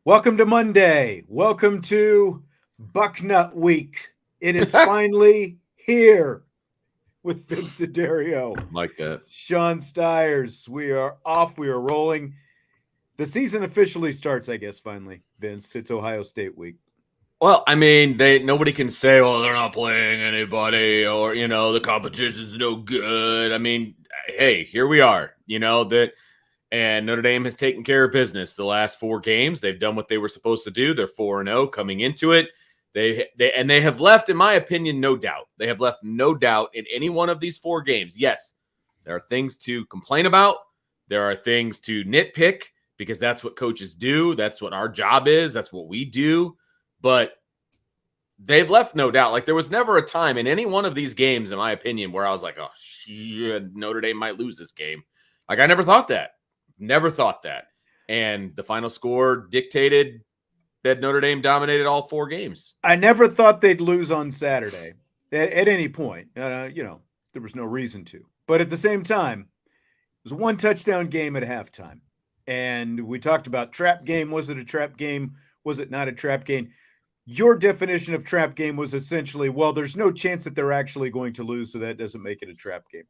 Welcome to Monday. Welcome to Bucknut Week. It is finally here with Vince D'Addario, Like that. Sean Stiers. We are off. We are rolling. The season officially starts, I guess, finally, Vince. It's Ohio State week. Well, I mean, nobody can say, "Oh, they're not playing anybody," or the competition's no good. I mean, hey, here we are. And Notre Dame has taken care of business the last 4 games. They've done what they were supposed to do. They're 4-0 coming into it. They have left, in my opinion, no doubt. They have left no doubt in any one of these 4 games. Yes, there are things to complain about. There are things to nitpick because that's what coaches do. That's what our job is. That's what we do. But they've left no doubt. Like, there was never a time in any one of these games, in my opinion, where I was like, oh, shit, Notre Dame might lose this game. Like, I never thought that. Never thought that. And the final score dictated that Notre Dame dominated all 4 games. I never thought they'd lose on Saturday at any point. There was no reason to. But at the same time, it was a 1-touchdown game at halftime. And we talked about trap game. Was it a trap game? Was it not a trap game? Your definition of trap game was essentially, well, there's no chance that they're actually going to lose, so that doesn't make it a trap game.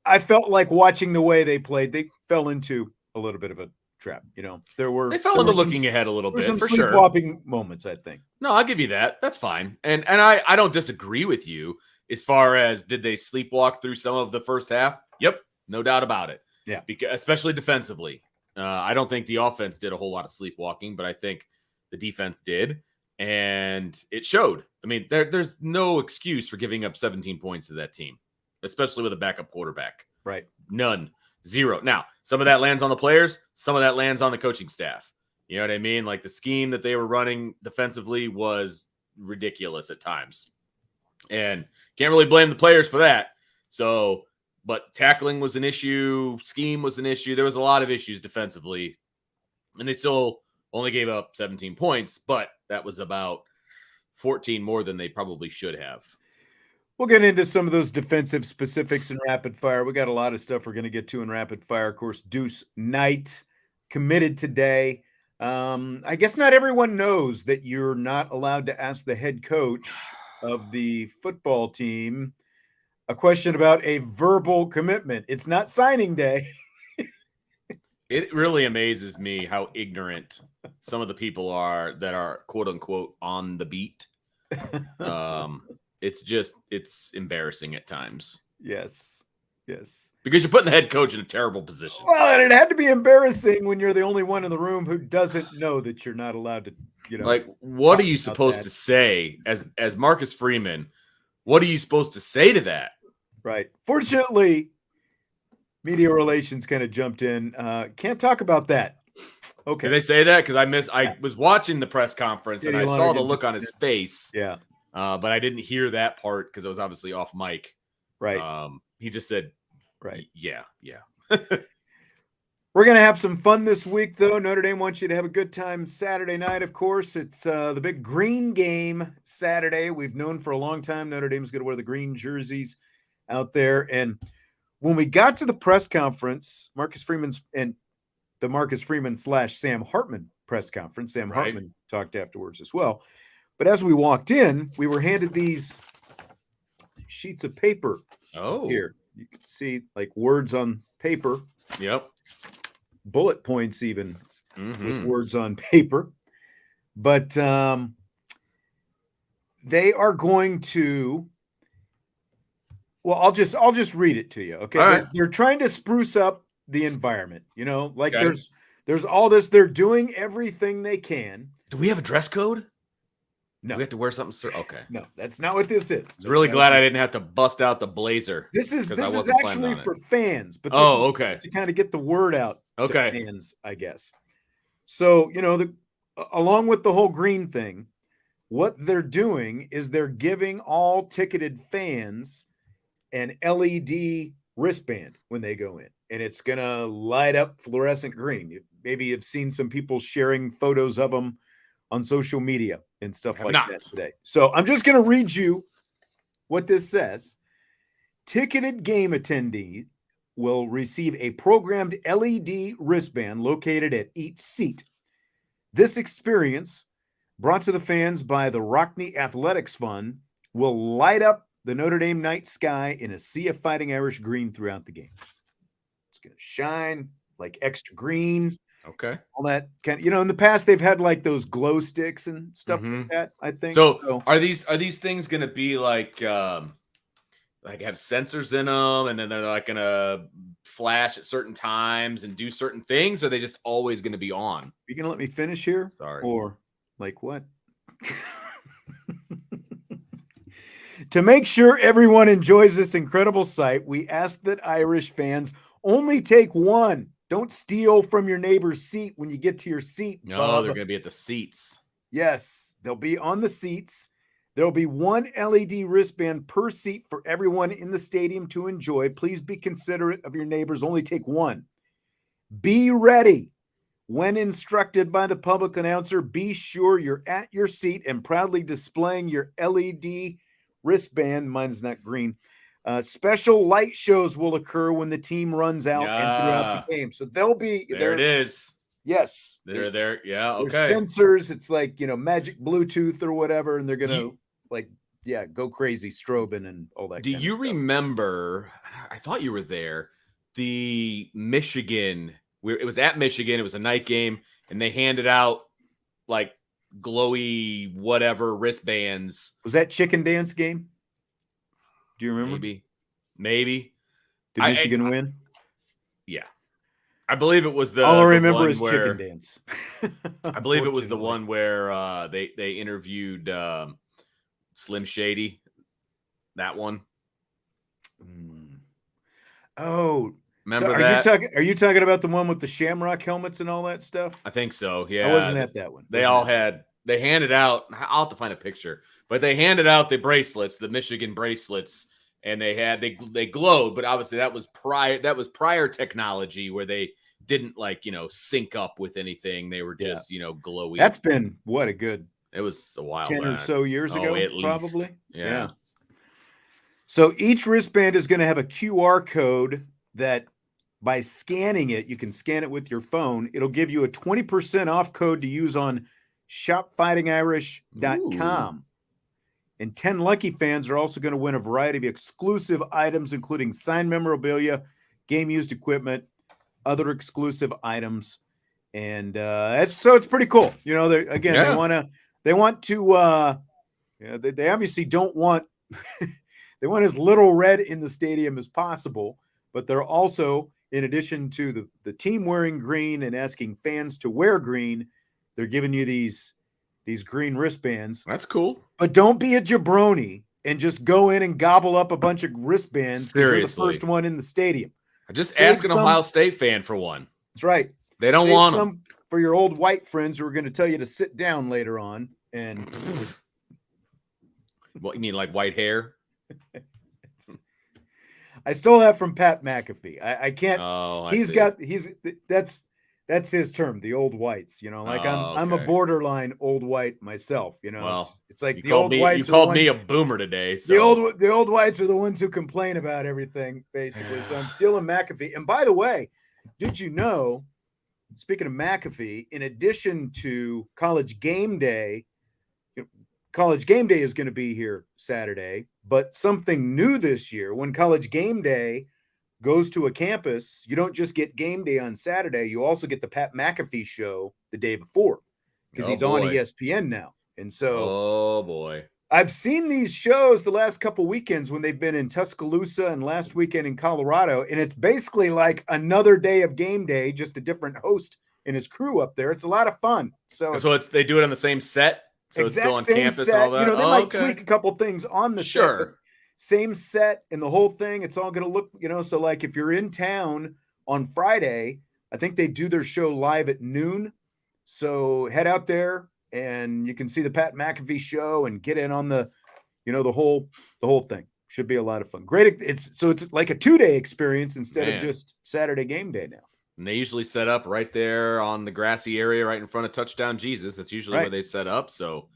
I felt like watching the way they played, they fell into a little bit of a trap. They fell into looking ahead a little bit, some for sure. Sleepwalking moments, I think. No, I'll give you that. That's fine. And I don't disagree with you as far as did they sleepwalk through some of the first half? Yep, no doubt about it. Yeah, especially defensively. I don't think the offense did a whole lot of sleepwalking, but I think the defense did, and it showed. I mean, there's no excuse for giving up 17 points to that team, especially with a backup quarterback. Right. None. Zero. Now, some of that lands on the players. Some of that lands on the coaching staff. You know what I mean? Like, the scheme that they were running defensively was ridiculous at times. And can't really blame the players for that. So, but tackling was an issue. Scheme was an issue. There was a lot of issues defensively. And they still only gave up 17 points, but that was about 14 more than they probably should have. We'll get into some of those defensive specifics in rapid fire. We got a lot of stuff we're going to get to in rapid fire. Of course, Deuce Knight committed today. I guess not everyone knows that you're not allowed to ask the head coach of the football team a question about a verbal commitment. It's not signing day. It really amazes me how ignorant some of the people are that are, quote unquote, on the beat. It's embarrassing at times. Yes. Because you're putting the head coach in a terrible position. Well, and it had to be embarrassing when you're the only one in the room who doesn't know that you're not allowed to, Like, what are you supposed to say as Marcus Freeman? What are you supposed to say to that? Right. Fortunately, media relations kind of jumped in. Can't talk about that. Okay. Did they say that? Because I was watching the press conference and I saw the look on his face. Yeah. But I didn't hear that part because I was obviously off mic. Right. He just said, right. Yeah. We're going to have some fun this week, though. Notre Dame wants you to have a good time Saturday night, of course. It's the big green game Saturday. We've known for a long time Notre Dame's going to wear the green jerseys out there. And when we got to the press conference, Marcus Freeman / Sam Hartman press conference, Sam Hartman talked afterwards as well. But as we walked in, we were handed these sheets of paper. Oh, here you can see like words on paper. Yep. Bullet points even with words on paper. But they are going to. Well, I'll just read it to you. Okay. All right. They're trying to spruce up the environment. There's all this. They're doing everything they can. Do we have a dress code? No. Do we have to wear something? Okay. No, that's not what this is. I'm really glad I didn't have to bust out the blazer. This is actually for fans, but okay. To kind of get the word out to fans, I guess. So, along with the whole green thing, what they're doing is they're giving all ticketed fans an LED wristband when they go in, and it's going to light up fluorescent green. Maybe you've seen some people sharing photos of them on social media and stuff like that today. So I'm just going to read you what this says. Ticketed game attendees will receive a programmed LED wristband located at each seat. This experience, brought to the fans by the Rockney Athletics Fund, will light up the Notre Dame night sky in a sea of Fighting Irish green throughout the game. It's going to shine like extra green. Okay. All that kind of, in the past they've had like those glow sticks and stuff like that, I think. So are these things going to be like have sensors in them, and then they're like going to flash at certain times and do certain things? Or are they just always going to be on? You going to let me finish here? Sorry. Or like what? To make sure everyone enjoys this incredible sight, we ask that Irish fans only take one. Don't steal from your neighbor's seat when you get to your seat. No, Bub. they're going to be at the seats. Yes, they'll be on the seats. There'll be one LED wristband per seat for everyone in the stadium to enjoy. Please be considerate of your neighbors. Only take one. Be ready. When instructed by the public announcer, be sure you're at your seat and proudly displaying your LED wristband. Mine's not green. Special light shows will occur when the team runs out and throughout the game. So they'll be there. It is. Yes. They're there. Yeah. Okay. There's sensors. It's like, magic Bluetooth or whatever. And they're going to go crazy strobing and all that. Do you remember, I thought you were there, the Michigan, it was at Michigan. It was a night game and they handed out like glowy, whatever wristbands. Was that chicken dance game? Do you remember? Maybe. Did Michigan win? Yeah. I believe it was all I remember is chicken dance. I believe it was the one where they interviewed Slim Shady. That one. Oh, remember so that? Are you talking about the one with the shamrock helmets and all that stuff? I think so. Yeah, I wasn't at that one. They handed out. I'll have to find a picture, but they handed out the bracelets, the Michigan bracelets, and they glowed. But obviously that was prior technology where they didn't sync up with anything. They were just glowy. That's been a good. It was a while 10 back. or so years ago, at least. Probably. Yeah. So each wristband is going to have a QR code that by scanning it, you can scan it with your phone. It'll give you a 20% off code to use on shopfightingirish.com. And 10 lucky fans are also going to win a variety of exclusive items, including signed memorabilia, game used equipment, other exclusive items. And it's pretty cool. They want to they obviously don't want they want as little red in the stadium as possible, but they're also, in addition to the team wearing green and asking fans to wear green, they're giving you these green wristbands. That's cool. But don't be a jabroni and just go in and gobble up a bunch of wristbands. Seriously. You're the first one in the stadium. I just ask an Ohio State fan for one. That's right. They don't want them. For your old white friends who are going to tell you to sit down later on. And what, you mean like white hair? I stole that from Pat McAfee. I can't. Oh, that's his term, the old whites. I'm a borderline old white myself. Well, it's like the old whites. You called me a boomer today. So. The old whites are the ones who complain about everything, basically. So I'm stealing McAfee. And by the way, did you know? Speaking of McAfee, in addition to College Game Day, College Game Day is going to be here Saturday, but something new this year, when College Game Day goes to a campus, you don't just get game day on Saturday, you also get the Pat McAfee show the day before because he's on ESPN now. And so I've seen these shows the last couple weekends when they've been in Tuscaloosa and last weekend in Colorado, and it's basically like another day of game day, just a different host and his crew up there. It's a lot of fun. So they do it on the same set, so it's still on campus. Set. And all that. They might tweak a couple things on the set. Same set and the whole thing. It's all going to look, so like if you're in town on Friday, I think they do their show live at noon. So head out there and you can see the Pat McAfee show and get in on the whole thing. Should be a lot of fun. Great. It's like a 2-day experience instead of just Saturday game day now. And they usually set up right there on the grassy area right in front of Touchdown Jesus. That's usually where they set up. So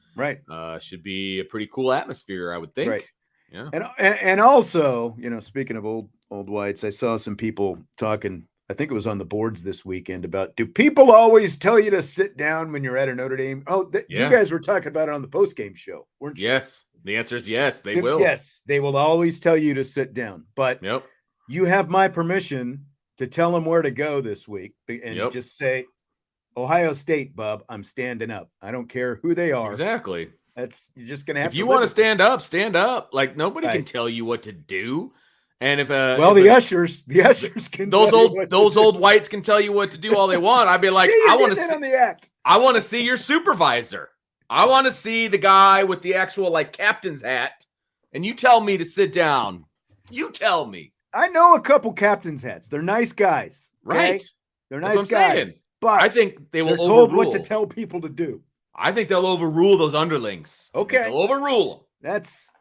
should be a pretty cool atmosphere, I would think. Right. Yeah. And also, speaking of old whites, I saw some people talking. I think it was on the boards this weekend about, do people always tell you to sit down when you're at a Notre Dame? Oh, you guys were talking about it on the postgame show, weren't you? Yes. The answer is yes, they will. Yes, they will always tell you to sit down. But you have my permission to tell them where to go this week and just say, Ohio State, bub, I'm standing up. I don't care who they are. Exactly. You're just going to have to. If you want to stand up, stand up. Like, nobody can tell you what to do. And if the ushers can. Those old whites can tell you what to do all they want. I'd be like, I want to see on the act. I want to see your supervisor. I want to see the guy with the actual captain's hat. And you tell me to sit down. You tell me. I know a couple captain's hats. They're nice guys. Right. Okay? They're nice guys. Saying. But I think they will overrule. Told what to tell people to do. I think they'll overrule those underlings. Okay. They'll overrule them. That's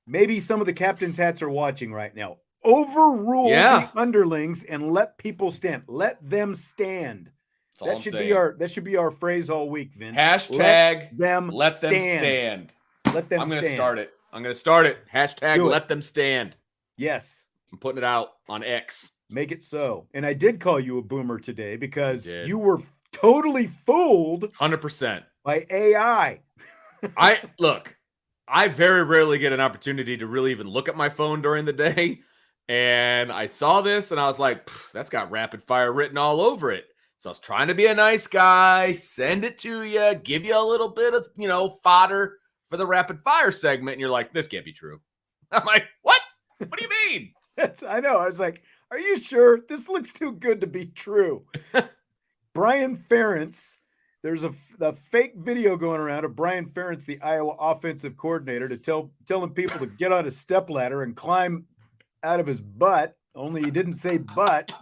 maybe some of the captain's hats are watching right now. Overrule the underlings and let people stand. Let them stand. That should be our phrase all week, Vince. Hashtag let them stand. Let them stand. I'm going to start it. Hashtag let them stand. Yes. I'm putting it out on X. Make it so. And I did call you a boomer today because you were totally fooled 100% by AI. I very rarely get an opportunity to really even look at my phone during the day. And I saw this and I was like, that's got rapid fire written all over it. So I was trying to be a nice guy, send it to you, give you a little bit of, fodder for the rapid fire segment. And you're like, this can't be true. I'm like, what? What do you mean? I know. I was like, are you sure? This looks too good to be true. Brian Ferentz, there's a fake video going around of Brian Ferentz, the Iowa offensive coordinator, telling people to get on a stepladder and climb out of his butt. Only he didn't say butt.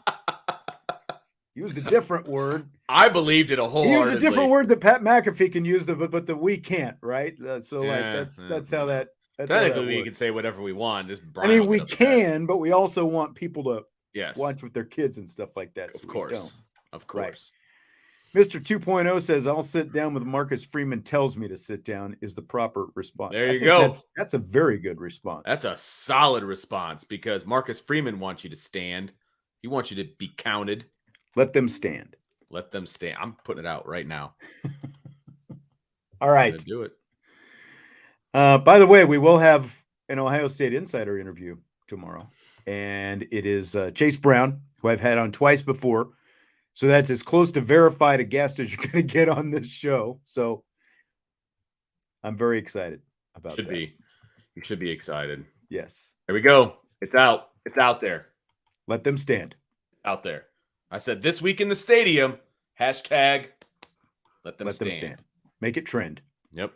He used a different word. I believed it wholeheartedly. He used a different word that Pat McAfee can use, but that we can't, right? That's how that. Technically, we can say whatever we want. Just we can, but we also want people to watch with their kids and stuff like that. Of course. Right. Mr. 2.0 says, I'll sit down with Marcus Freeman tells me to sit down is the proper response. There you go. That's a very good response. That's a solid response because Marcus Freeman wants you to stand. He wants you to be counted. Let them stand. Let them stand. I'm putting it out right now. All right. Do it. By the way, we will have an Ohio State Insider interview tomorrow. And it is Chase Brown, who I've had on twice before. So that's as close to verified a guest as you're going to get on this show. So I'm very excited about that. You should be excited. Yes. There we go. It's out. It's out there. Let them stand. Out there. I said this week in the stadium, hashtag let them stand. Make it trend. Yep.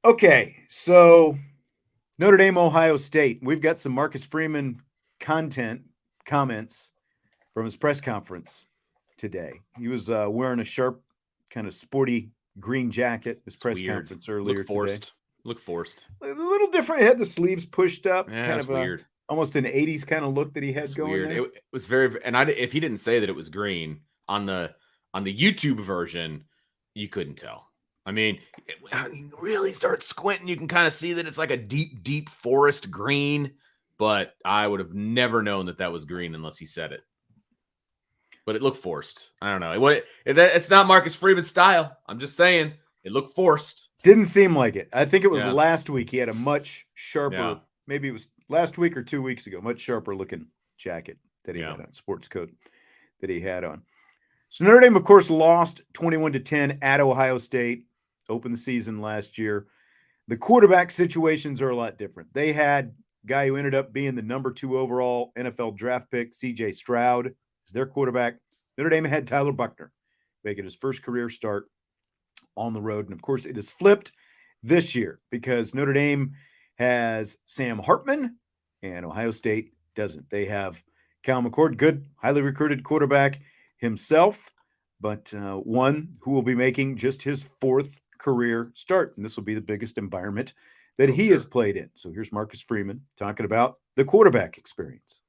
Okay. So Notre Dame, Ohio State. We've got some Marcus Freeman comments from his press conference today. He was wearing a sharp, kind of sporty green jacket. His press conference earlier today. Look forced. A little different. He had the sleeves pushed up. Yeah, kind of weird. Almost an 80s kind of look that he had going weird. there. It was very, and if he didn't say that it was green on the YouTube version, you couldn't tell. I mean, you really start squinting, you can kind of see that it's like a deep, deep forest green, but I would have never known that was green unless he said it. But it looked forced. I don't know. It's not Marcus Freeman's style. I'm just saying it looked forced. Didn't seem like it. I think it was last week. He had a much sharper, maybe it was last week or 2 weeks ago, much sharper looking jacket that he had on, sports coat that he had on. So Notre Dame, of course, lost 21-10 at Ohio State, opened the season last year. The quarterback situations are a lot different. They had a guy who ended up being the number 2 overall NFL draft pick, C.J. Stroud, is their quarterback. Notre Dame had Tyler Buchner making his first career start on the road. And, of course, it is flipped this year because Notre Dame has Sam Hartman and Ohio State doesn't. They have Cal McCord, good, highly recruited quarterback himself, but one who will be making just his 4th career start. And this will be the biggest environment that he has played in. So here's Marcus Freeman talking about the quarterback experience.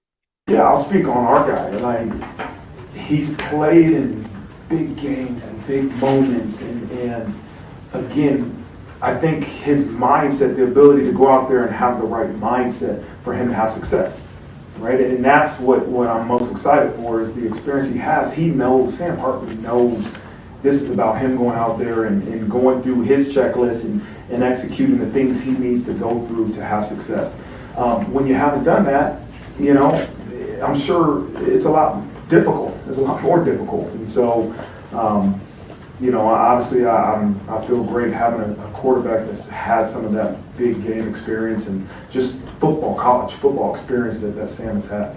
Yeah, I'll speak on our guy. He's played in big games and big moments. And again, I think his mindset, the ability to go out there and have the right mindset for him to have success. right? And that's what I'm most excited for is the experience he has. He knows, Sam Hartman knows this is about him going out there and going through his checklist and executing the things he needs to go through to have success. When you haven't done that, you know, I'm sure it's a lot difficult. It's a lot more difficult. And so, you know, obviously I feel great having a quarterback that's had some of that big game experience and just college football experience that Sam has had.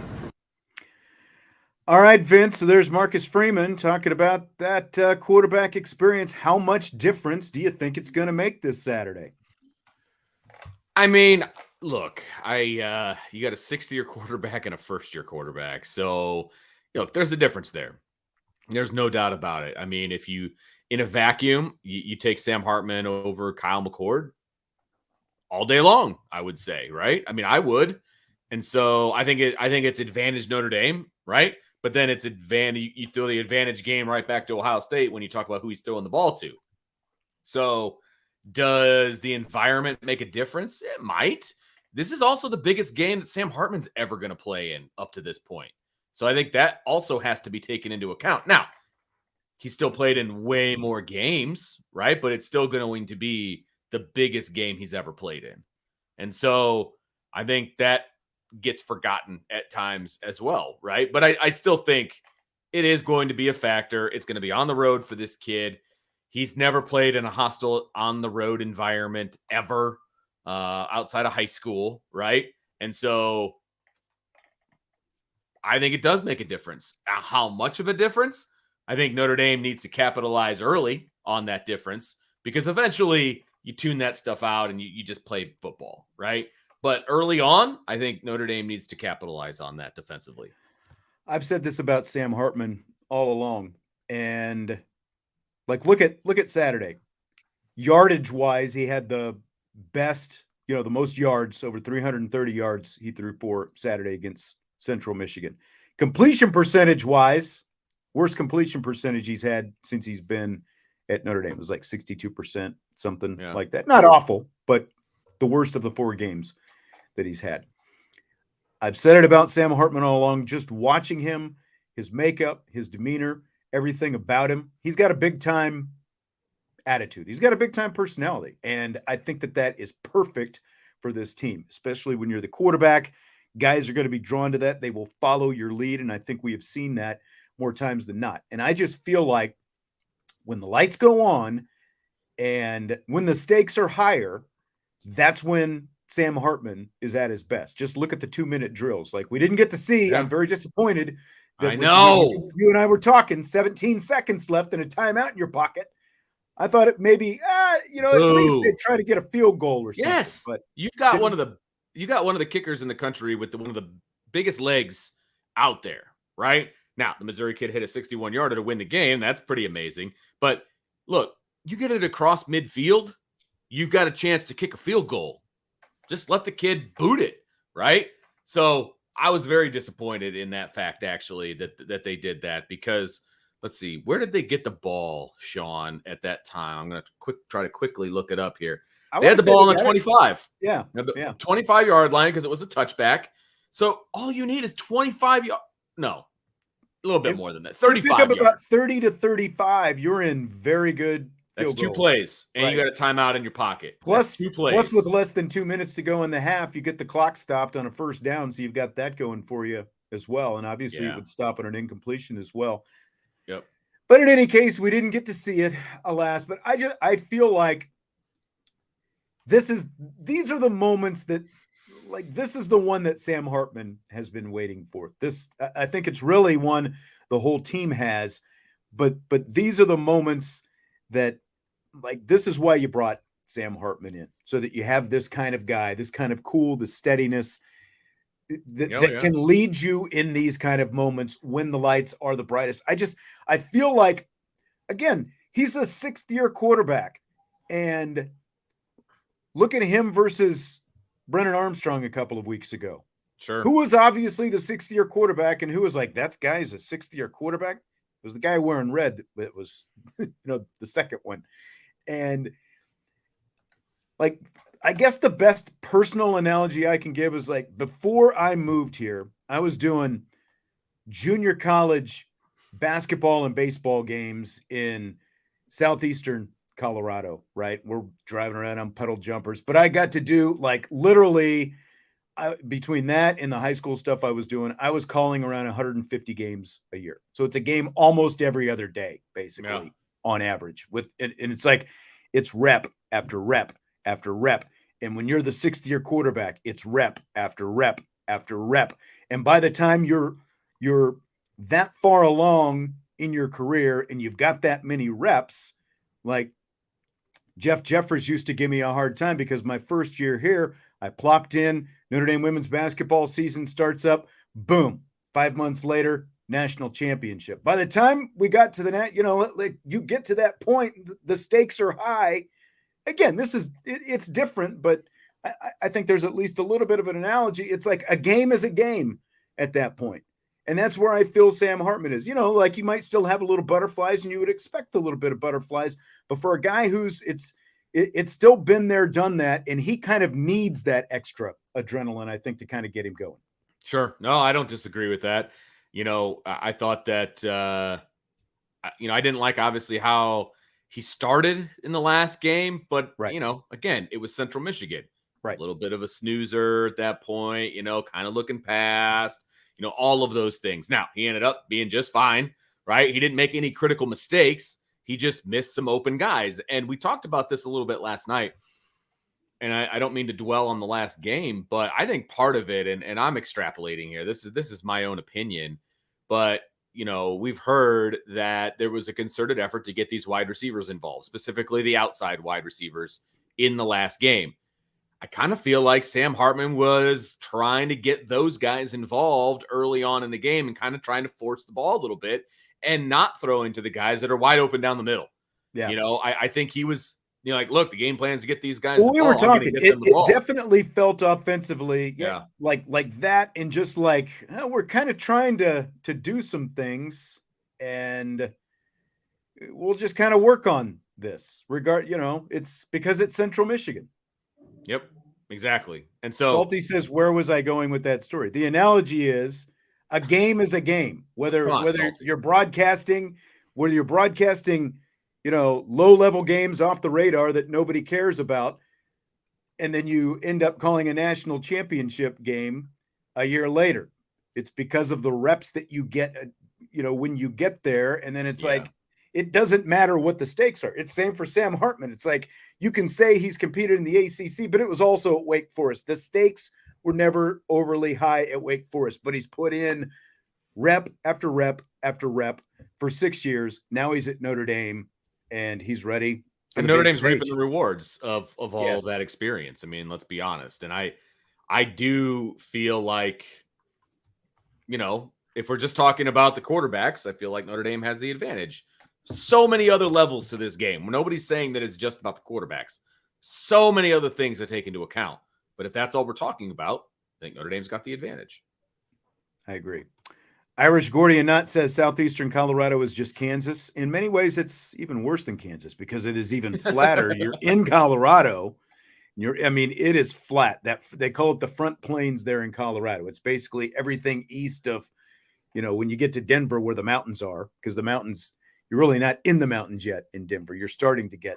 All right, Vince. So there's Marcus Freeman talking about that quarterback experience. How much difference do you think it's going to make this Saturday? I mean, look, you got a sixth-year quarterback and a first-year quarterback. So, there's a difference there. There's no doubt about it. I mean, if you, in a vacuum, you take Sam Hartman over Kyle McCord all day long, I would say, right? I mean, I would. And so I think it's advantage Notre Dame, right? But then it's advantage, you throw the advantage game right back to Ohio State when you talk about who he's throwing the ball to. So does the environment make a difference? It might. This is also the biggest game that Sam Hartman's ever going to play in up to this point. So I think that also has to be taken into account. Now, he's still played in way more games, right? But it's still going to be the biggest game he's ever played in. And so I think that gets forgotten at times as well, right? But I still think it is going to be a factor. It's going to be on the road for this kid. He's never played in a hostile on-the-road environment ever outside of high school, right? And so I think it does make a difference. How much of a difference? I think Notre Dame needs to capitalize early on that difference because eventually you tune that stuff out and you just play football, right? But early on, I think Notre Dame needs to capitalize on that defensively. I've said this about Sam Hartman all along. And like, look at Saturday. Yardage wise, he had the best, the most yards, over 330 yards he threw for Saturday against Central Michigan. Completion percentage wise, worst completion percentage he's had since he's been at Notre Dame. It was like 62%, something like that. Not awful, but the worst of the 4 games that he's had. I've said it about Sam Hartman all along, just watching him, his makeup, his demeanor, everything about him. He's got a big-time attitude. He's got a big-time personality, and I think that is perfect for this team, especially when you're the quarterback. Guys are going to be drawn to that. They will follow your lead, and I think we have seen that more times than not. And I just feel like when the lights go on and when the stakes are higher, that's when Sam Hartman is at his best. Just look at the 2-minute drills. Like we didn't get to see. Yeah. I'm very disappointed. I know. You and I were talking 17 seconds left and a timeout in your pocket. I thought it maybe, at least they'd try to get a field goal or something. Yes, but you got one of the kickers in the country with one of the biggest legs out there, right? Now, the Missouri kid hit a 61-yarder to win the game. That's pretty amazing. But look, you get it across midfield, you've got a chance to kick a field goal. Just let the kid boot it, right? So I was very disappointed in that fact, actually, that they did that because, let's see, where did they get the ball, Sean, at that time? I'm going to try to quickly look it up here. They had the ball on the 25. Yeah. 25-yard line because it was a touchback. So all you need is 25 yards. No, a little bit more than that. 35 yards. Pick up about 30 to 35. You're in very good. That's 2 plays, and you got a timeout in your pocket. Plus, 2 plays. Plus, with less than 2 minutes to go in the half, you get the clock stopped on a first down, so you've got that going for you as well. And obviously, it would stop on an incompletion as well. Yep. But in any case, we didn't get to see it, alas. But I feel like these are the moments that, like, this is the one that Sam Hartman has been waiting for. I think it's really one the whole team has, but these are the moments that, like, this is why you brought Sam Hartman in, so that you have this kind of guy, this kind of cool, the steadiness that can lead you in these kind of moments when the lights are the brightest. I feel like, again, he's a 6th-year quarterback, and look at him versus Brennan Armstrong a couple of weeks ago. Sure. Who was obviously the 6th-year quarterback, and who was like, that guy's a 6th-year quarterback? It was the guy wearing red that was, the second one. And, like, I guess the best personal analogy I can give is like before I moved here, I was doing junior college basketball and baseball games in southeastern Colorado, right? We're driving around on puddle jumpers, but I got to do like literally between that and the high school stuff I was doing, I was calling around 150 games a year. So it's a game almost every other day, basically, on average. And it's like it's rep after rep after rep. And when you're the sixth year quarterback, it's rep after rep after rep. And by the time you're that far along in your career and you've got that many reps, like Jeff Jeffers used to give me a hard time because my first year here, I plopped in, Notre Dame women's basketball season starts up, boom, 5 months later, national championship. By the time we got to the net, like you get to that point, the stakes are high. Again, it's different, but I think there's at least a little bit of an analogy. It's like a game is a game at that point. And that's where I feel Sam Hartman is. Like you might still have a little butterflies and you would expect a little bit of butterflies, but for a guy who's it's still been there, done that, and he kind of needs that extra adrenaline, I think, to kind of get him going. Sure. No, I don't disagree with that. I thought that, I didn't like obviously how he started in the last game, but, right. Again, it was Central Michigan. Right. A little bit of a snoozer at that point, kind of looking past, all of those things. Now, he ended up being just fine, right? He didn't make any critical mistakes. He just missed some open guys. And we talked about this a little bit last night. And I don't mean to dwell on the last game, but I think part of it, and I'm extrapolating here, this is my own opinion, but we've heard that there was a concerted effort to get these wide receivers involved, specifically the outside wide receivers in the last game. I kind of feel like Sam Hartman was trying to get those guys involved early on in the game and kind of trying to force the ball a little bit and not throwing to the guys that are wide open down the middle. Yeah. I think he was, like, look, the game plan is to get these guys. Well, we were talking, it definitely felt offensively. Yeah. Like that. And just like, we're kind of trying to do some things and we'll just kind of work on this it's because it's Central Michigan. Yep, exactly. And so Salty says, where was I going with that story? The analogy is a game is a game, whether you're broadcasting, low-level games off the radar that nobody cares about, and then you end up calling a national championship game a year later. It's because of the reps that you get, when you get there, and then it's like, it doesn't matter what the stakes are. It's same for Sam Hartman. It's like you can say he's competed in the ACC, but it was also at Wake Forest. The stakes were never overly high at Wake Forest, but he's put in rep after rep after rep for 6 years. Now he's at Notre Dame, and he's ready. And Notre Dame's reaping the rewards of all of that experience. I mean, let's be honest. And I do feel like, if we're just talking about the quarterbacks, I feel like Notre Dame has the advantage. So many other levels to this game. Nobody's saying that it's just about the quarterbacks. So many other things to take into account. But if that's all we're talking about, I think Notre Dame's got the advantage. I agree. Irish Gordian Nut says Southeastern Colorado is just Kansas. In many ways, it's even worse than Kansas because it is even flatter. You're in Colorado. It is flat. That they call it the Front Plains there in Colorado. It's basically everything east of, when you get to Denver where the mountains are, because the mountains, you're really not in the mountains yet in Denver. You're starting to get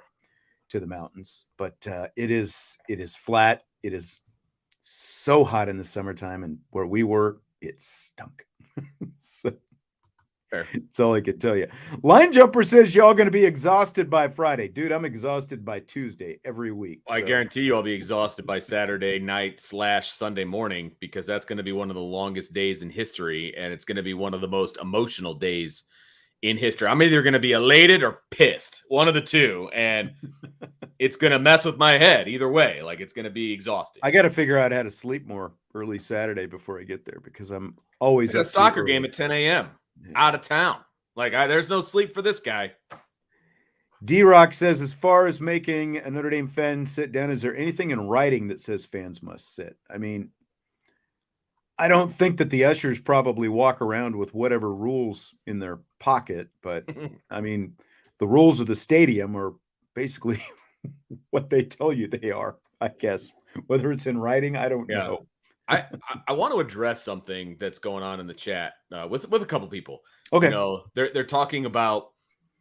to the mountains, but it is flat. It is so hot in the summertime, and where we were, it stunk. So that's all I can tell you. Line Jumper says y'all going to be exhausted by Friday. Dude, I'm exhausted by Tuesday every week. I guarantee you I'll be exhausted by Saturday night / Sunday morning because that's going to be one of the longest days in history, and it's going to be one of the most emotional days in history. I'm either going to be elated or pissed, one of the two, and it's going to mess with my head either way. Like, it's going to be exhausting. I got to figure out how to sleep more early Saturday before I get there because I'm always at a soccer game at 10 a.m. out of town. Like, there's no sleep for this guy. D-Rock says, as far as making a Notre Dame fan sit down, is there anything in writing that says fans must sit? I mean, I don't think that the ushers probably walk around with whatever rules in their pocket, but I mean, the rules of the stadium are basically what they tell you they are. I guess. Whether it's in writing, I don't Yeah. know. I want to address something that's going on in the chat with a couple people. Okay. You know, they're talking about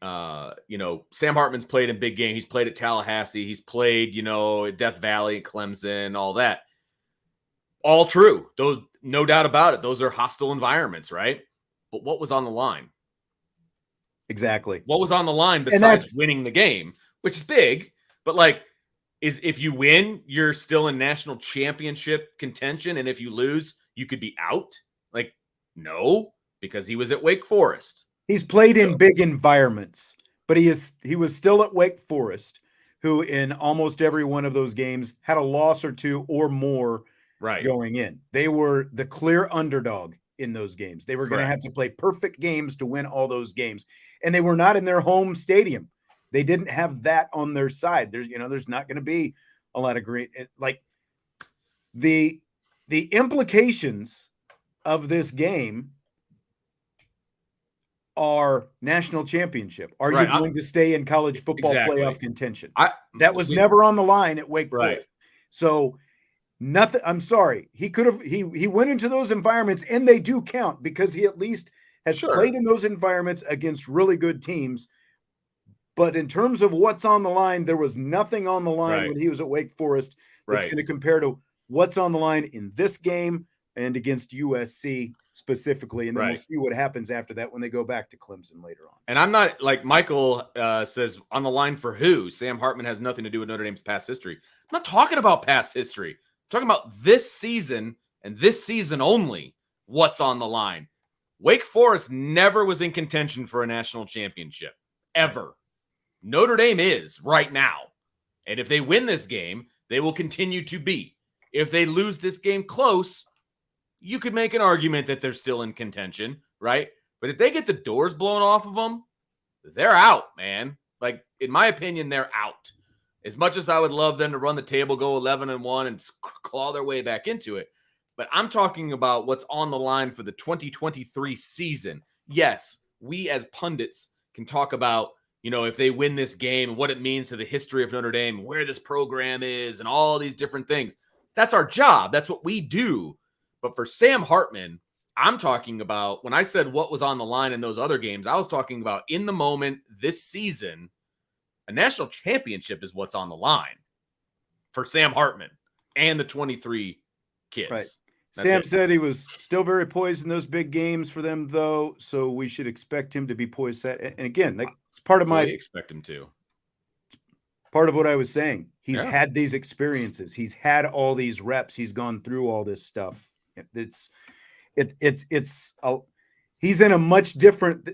Sam Hartman's played in big games. He's played at Tallahassee. He's played, at Death Valley, Clemson, all that. All true. Those, no doubt about it. Those are hostile environments, right? But what was on the line? Exactly. What was on the line besides winning the game, which is big, but is if you win, you're still in national championship contention, and if you lose, you could be out? No, because he was at Wake Forest. He's played in big environments, but he was still at Wake Forest, who in almost every one of those games had a loss or two or more going in. They were the clear underdog in those games. They were going to have to play perfect games to win all those games, and they were not in their home stadium. They didn't have that on their side. There's not going to be a lot of great, the implications of this game are national championship. Are you going to stay in college football playoff contention? That was never on the line at Wake Forest. So nothing. I'm sorry. He could have. He went into those environments, and they do count because he at least has played in those environments against really good teams. But in terms of what's on the line, there was nothing on the line when he was at Wake Forest that's going to compare to what's on the line in this game and against USC specifically. And then we'll see what happens after that when they go back to Clemson later on. And I'm not, like Michael says, on the line for who? Sam Hartman has nothing to do with Notre Dame's past history. I'm not talking about past history. I'm talking about this season and this season only. What's on the line? Wake Forest never was in contention for a national championship, ever. Notre Dame is right now. And if they win this game, they will continue to be. If they lose this game close, you could make an argument that they're still in contention, right? But if they get the doors blown off of them, they're out, man. In my opinion, they're out. As much as I would love them to run the table, go 11-1 and claw their way back into it. But I'm talking about what's on the line for the 2023 season. Yes, we as pundits can talk about, if they win this game and what it means to the history of Notre Dame, where this program is and all these different things. That's our job. That's what we do. But for Sam Hartman, I'm talking about, when I said what was on the line in those other games, I was talking about in the moment this season, a national championship is what's on the line for Sam Hartman and the 23 kids. Right. Sam said he was still very poised in those big games for them, though, so we should expect him to be poised. And again, it's part of expect him to. Part of what I was saying. He's had these experiences. He's had all these reps. He's gone through all this stuff. He's in a much different,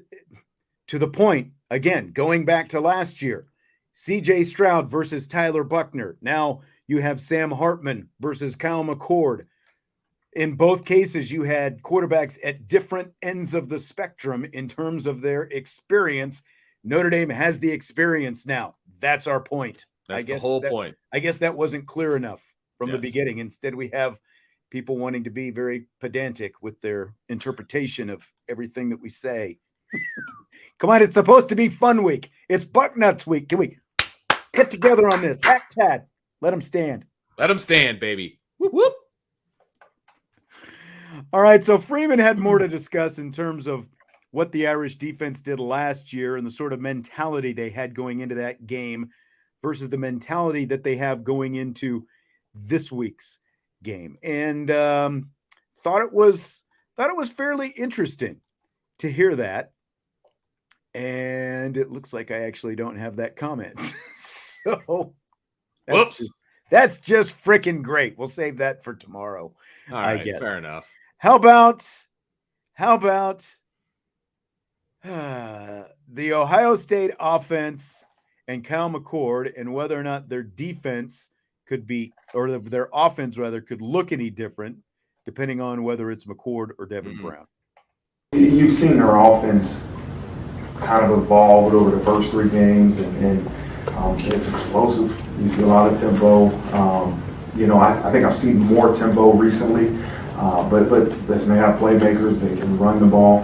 to the point, again, going back to last year, CJ Stroud versus Tyler Buckner. Now you have Sam Hartman versus Kyle McCord. In both cases, you had quarterbacks at different ends of the spectrum in terms of their experience. Notre Dame has the experience now. That's our point. That's the whole point. I guess that wasn't clear enough from the beginning. Instead, we have people wanting to be very pedantic with their interpretation of everything that we say. Come on, it's supposed to be fun week. It's Bucknuts week. Can we get together on this? Hack Tad. Let them stand. Let them stand, baby. Whoop, whoop. All right, so Freeman had more to discuss in terms of what the Irish defense did last year and the sort of mentality they had going into that game versus the mentality that they have going into this week's game. And thought it was fairly interesting to hear that. And it looks like I actually don't have that comment. So that's just freaking great. We'll save that for tomorrow. All right, I guess. Fair enough. How about the Ohio State offense and Kyle McCord, and whether or not their defense could be, or their offense rather, could look any different depending on whether it's McCord or Devin Brown? You've seen their offense kind of evolved over the first three games, and it's explosive. You see a lot of tempo. I think I've seen more tempo recently. But listen, they have playmakers. They can run the ball.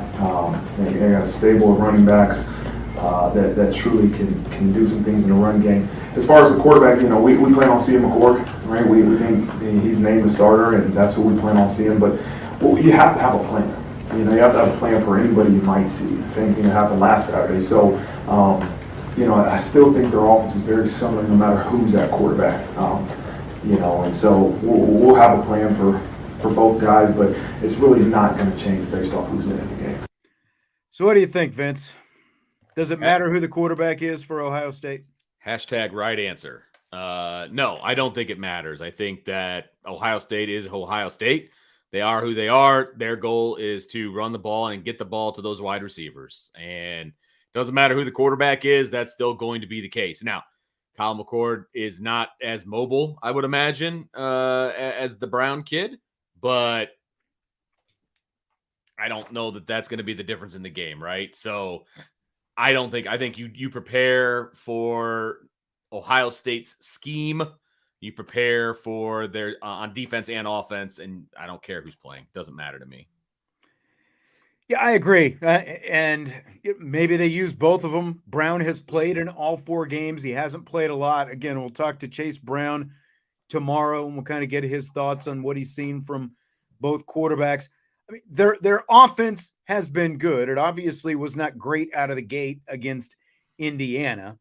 They got a stable of running backs that truly can do some things in the run game. As far as the quarterback, we plan on seeing McCord. right? We think he's named the starter, and that's who we plan on seeing. But you have to have a plan. You know, you have to have a plan for anybody you might see. Same thing that happened last Saturday. So, you know, I still think their offense is very similar no matter who's at quarterback. You know, and so we'll have a plan for both guys, but it's really not going to change based off who's in the game. So what do you think, Vince? Does it matter who the quarterback is for Ohio State? Hashtag right answer. No, I don't think it matters. I think that Ohio State is Ohio State. They are who they are. Their goal is to run the ball and get the ball to those wide receivers. And it doesn't matter who the quarterback is, that's still going to be the case. Now, Kyle McCord is not as mobile, I would imagine, as the Brown kid, but I don't know that that's going to be the difference in the game, right? So I think you prepare for Ohio State's scheme. You prepare for their on defense and offense, and I don't care who's playing. Doesn't matter to me. Yeah, I agree. And maybe they use both of them. Brown has played in all 4 games. He hasn't played a lot. Again, we'll talk to Chase Brown tomorrow, and we'll kind of get his thoughts on what he's seen from both quarterbacks. I mean, their offense has been good. It obviously was not great out of the gate against Indiana.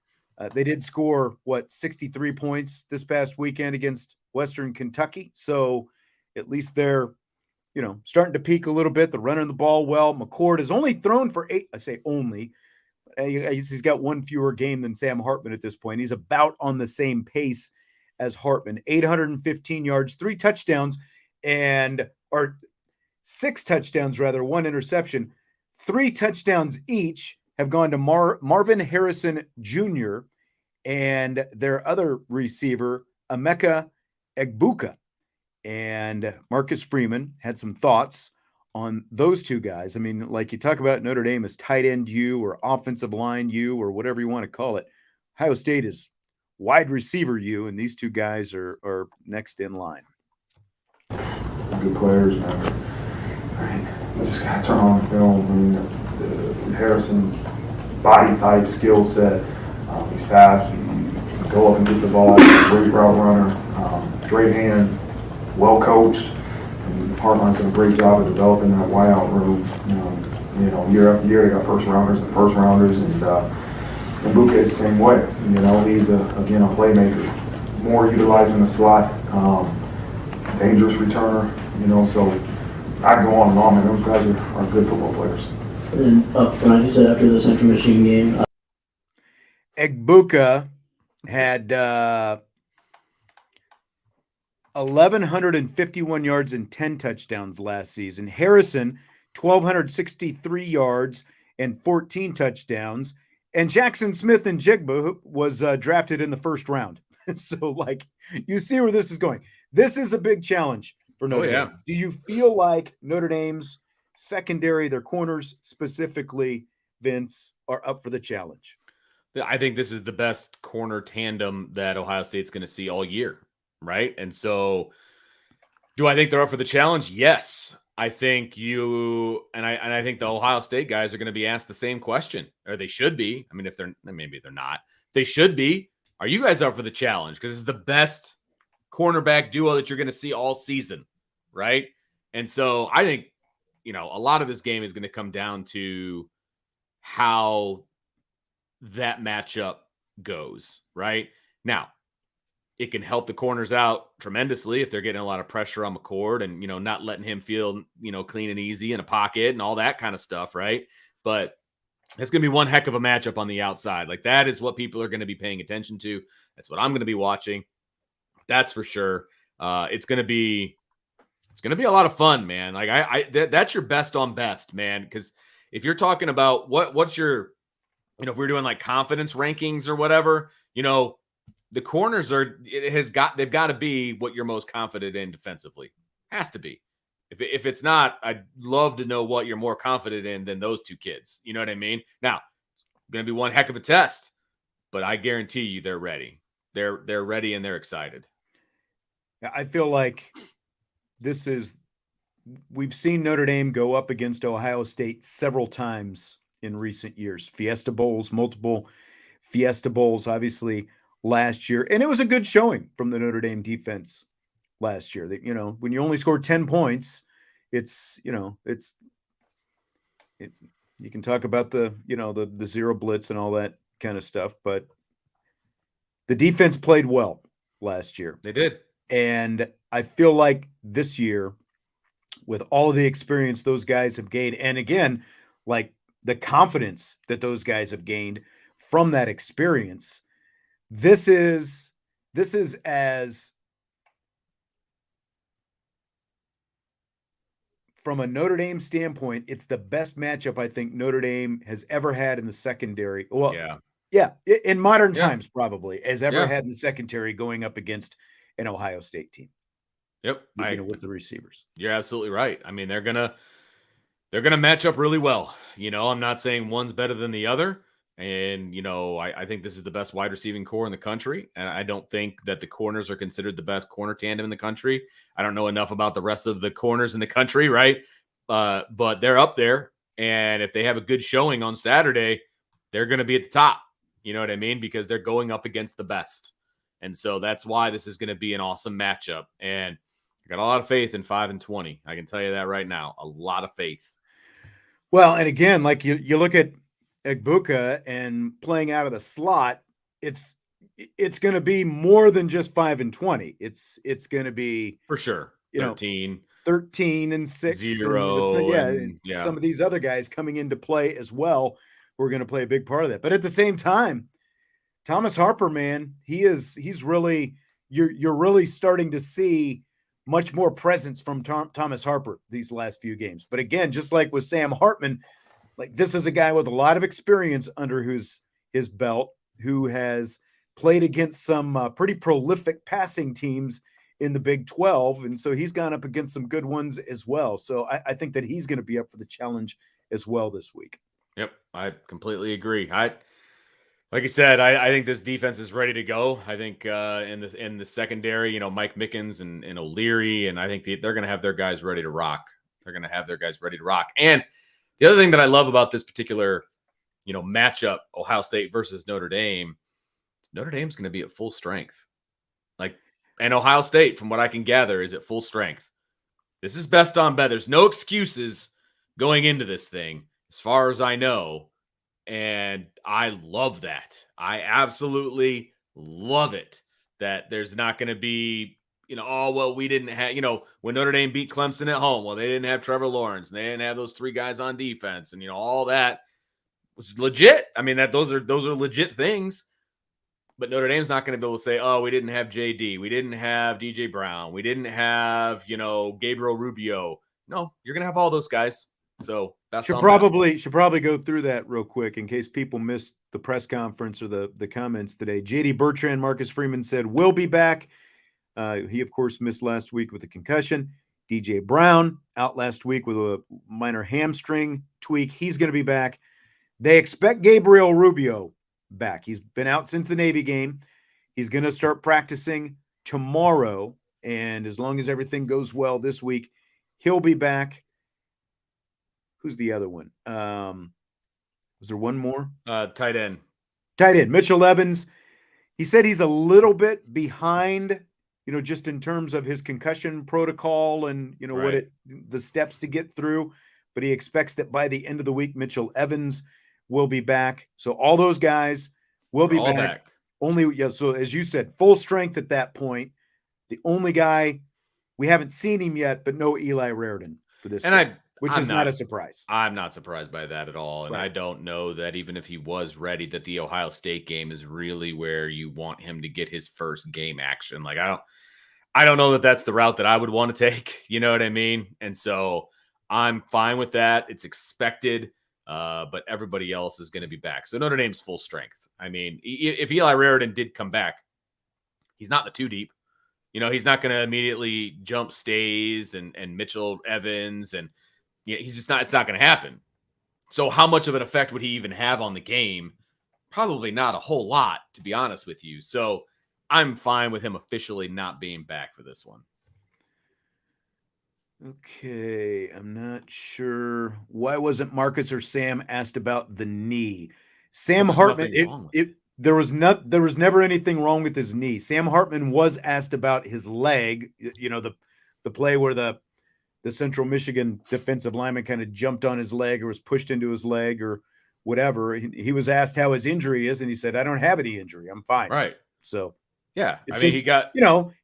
They did score, 63 points this past weekend against Western Kentucky. So at least they're, starting to peak a little bit. They're running the ball well. McCord has only thrown for 8. I say only. He's got 1 fewer game than Sam Hartman at this point. He's about on the same pace as Hartman. 815 yards, 3 touchdowns, or 6 touchdowns, rather, 1 interception. 3 touchdowns each have gone to Marvin Harrison Jr. and their other receiver, Emeka Egbuka. And Marcus Freeman had some thoughts on those 2 guys. I mean, like you talk about Notre Dame as tight end U or offensive line U or whatever you want to call it. Ohio State is wide receiver U, and these 2 guys are next in line. Good players, man. I just got to turn on the film. I mean, Harrison's body type, skill set, he's fast. He can go up and get the ball. Great route runner, great hand, well coached. And Hartline's done a great job of developing that wideout room. Year after year, they got first rounders, and Buka is the same way. He's again a playmaker, more utilizing the slot, dangerous returner. So I can go on and on, man. Those guys are good football players. And up front, you said after the Central Michigan game, Egbuka had 1,151 yards and 10 touchdowns last season. Harrison, 1,263 yards and 14 touchdowns. And Jackson Smith and Jigba was drafted in the first round. So, you see where this is going. This is a big challenge for Notre Dame. Do you feel like Notre Dame's secondary, their corners specifically, Vince, are up for the challenge? I think this is the best corner tandem that Ohio State's going to see all year, right? And so, do I think they're up for the challenge? Yes. I think I think the Ohio State guys are going to be asked the same question, or they should be. I mean, maybe they're not. They should be. Are you guys up for the challenge? Because it's the best cornerback duo that you're going to see all season, right? And so I think, a lot of this game is going to come down to how that matchup goes, right? Now, it can help the corners out tremendously if they're getting a lot of pressure on McCord and, not letting him feel, clean and easy in a pocket and all that kind of stuff, right? But it's going to be one heck of a matchup on the outside. That is what people are going to be paying attention to. That's what I'm going to be watching. That's for sure. It's going to be a lot of fun, man. That's your best on best, man. Because if you're talking about what's your, if we're doing confidence rankings or whatever, the corners they've got to be what you're most confident in defensively. Has to be. If it's not, I'd love to know what you're more confident in than those 2 kids. You know what I mean? Now, it's going to be one heck of a test, but I guarantee you they're ready. They're ready and they're excited. I feel like we've seen Notre Dame go up against Ohio State several times in recent years. Fiesta Bowls, multiple Fiesta Bowls. Obviously, last year, and it was a good showing from the Notre Dame defense last year. That, when you only score 10 points, it's you can talk about the zero blitz and all that kind of stuff, but the defense played well last year. They did. And I feel like this year, with all of the experience those guys have gained, and again, like the confidence that those guys have gained from that experience, this is as, from a Notre Dame standpoint, it's the best matchup I think Notre Dame has ever had in the secondary. Well, yeah, in modern times probably has ever had in the secondary, going up against an Ohio State team. Yep, with the receivers. You're absolutely right. I mean, they're gonna match up really well. I'm not saying one's better than the other, and I think this is the best wide receiving core in the country, and I don't think that the corners are considered the best corner tandem in the country. I don't know enough about the rest of the corners in the country, right? But they're up there, and if they have a good showing on Saturday, they're going to be at the top. You know what I mean? Because they're going up against the best, and so that's why this is going to be an awesome matchup. And I got a lot of faith in 5-20. I can tell you that right now. A lot of faith. Well, and again, like you look at Egbuka and playing out of the slot, it's going to be more than just 5-20. It's going to be, for sure, 13 and 6, 0. And some of these other guys coming into play as well, who are going to play a big part of that. But at the same time, Thomas Harper, man, he's really, you're really starting to see much more presence from Thomas Harper these last few games. But again, just like with Sam Hartman, like this is a guy with a lot of experience under his belt, who has played against some pretty prolific passing teams in the Big 12. And so he's gone up against some good ones as well. So I think that he's going to be up for the challenge as well this week. Yep, I completely agree. Like you said, I think this defense is ready to go. I think in the secondary, Mike Mickens and O'Leary, and I think they're going to have their guys ready to rock. And the other thing that I love about this particular, matchup, Ohio State versus Notre Dame's going to be at full strength. And Ohio State, from what I can gather, is at full strength. This is best on bet. There's no excuses going into this thing, as far as I know. And I love that. I absolutely love it, that there's not going to be, we didn't have, when Notre Dame beat Clemson at home, well, they didn't have Trevor Lawrence, and they didn't have those 3 guys on defense, and, all that was legit. I mean, those are legit things. But Notre Dame's not going to be able to say, oh, we didn't have JD, we didn't have DJ Brown, we didn't have, Gabriel Rubio. No, you're going to have all those guys. So should probably go through that real quick in case people missed the press conference or the comments today. JD Bertrand, Marcus Freeman said will be back. He of course missed last week with a concussion. DJ Brown out last week with a minor hamstring tweak. He's going to be back. They expect Gabriel Rubio back. He's been out since the Navy game. He's going to start practicing tomorrow, and as long as everything goes well this week, he'll be back. Who's the other one? Was there one more? Tight end. Mitchell Evans. He said he's a little bit behind, just in terms of his concussion protocol and, right, the steps to get through. But he expects that by the end of the week, Mitchell Evans will be back. So all those guys will be back. So as you said, full strength at that point. The only guy, we haven't seen him yet, but no Eli Raridan for this. And which is not a surprise. I'm not surprised by that at all. And right. I don't know that even if he was ready, that the Ohio State game is really where you want him to get his first game action. Like, I don't know that that's the route that I would want to take. You know what I mean? And so I'm fine with that. It's expected, but everybody else is going to be back. So Notre Dame's full strength. I mean, if Eli Raridan did come back, he's not in the 2 deep. He's not going to immediately jump Stays and Mitchell Evans, and he's just not. It's not going to happen. So how much of an effect would he even have on the game? Probably not a whole lot, to be honest with you. So I'm fine with him officially not being back for this one. Okay, I'm not sure. Why wasn't Marcus or Sam asked about the knee? Sam Hartman, There was never anything wrong with his knee. Sam Hartman was asked about his leg, the play where the Central Michigan defensive lineman kind of jumped on his leg or was pushed into his leg or whatever. He was asked how his injury is, and he said, "I don't have any injury. I'm fine." Right. So Yeah. it's he got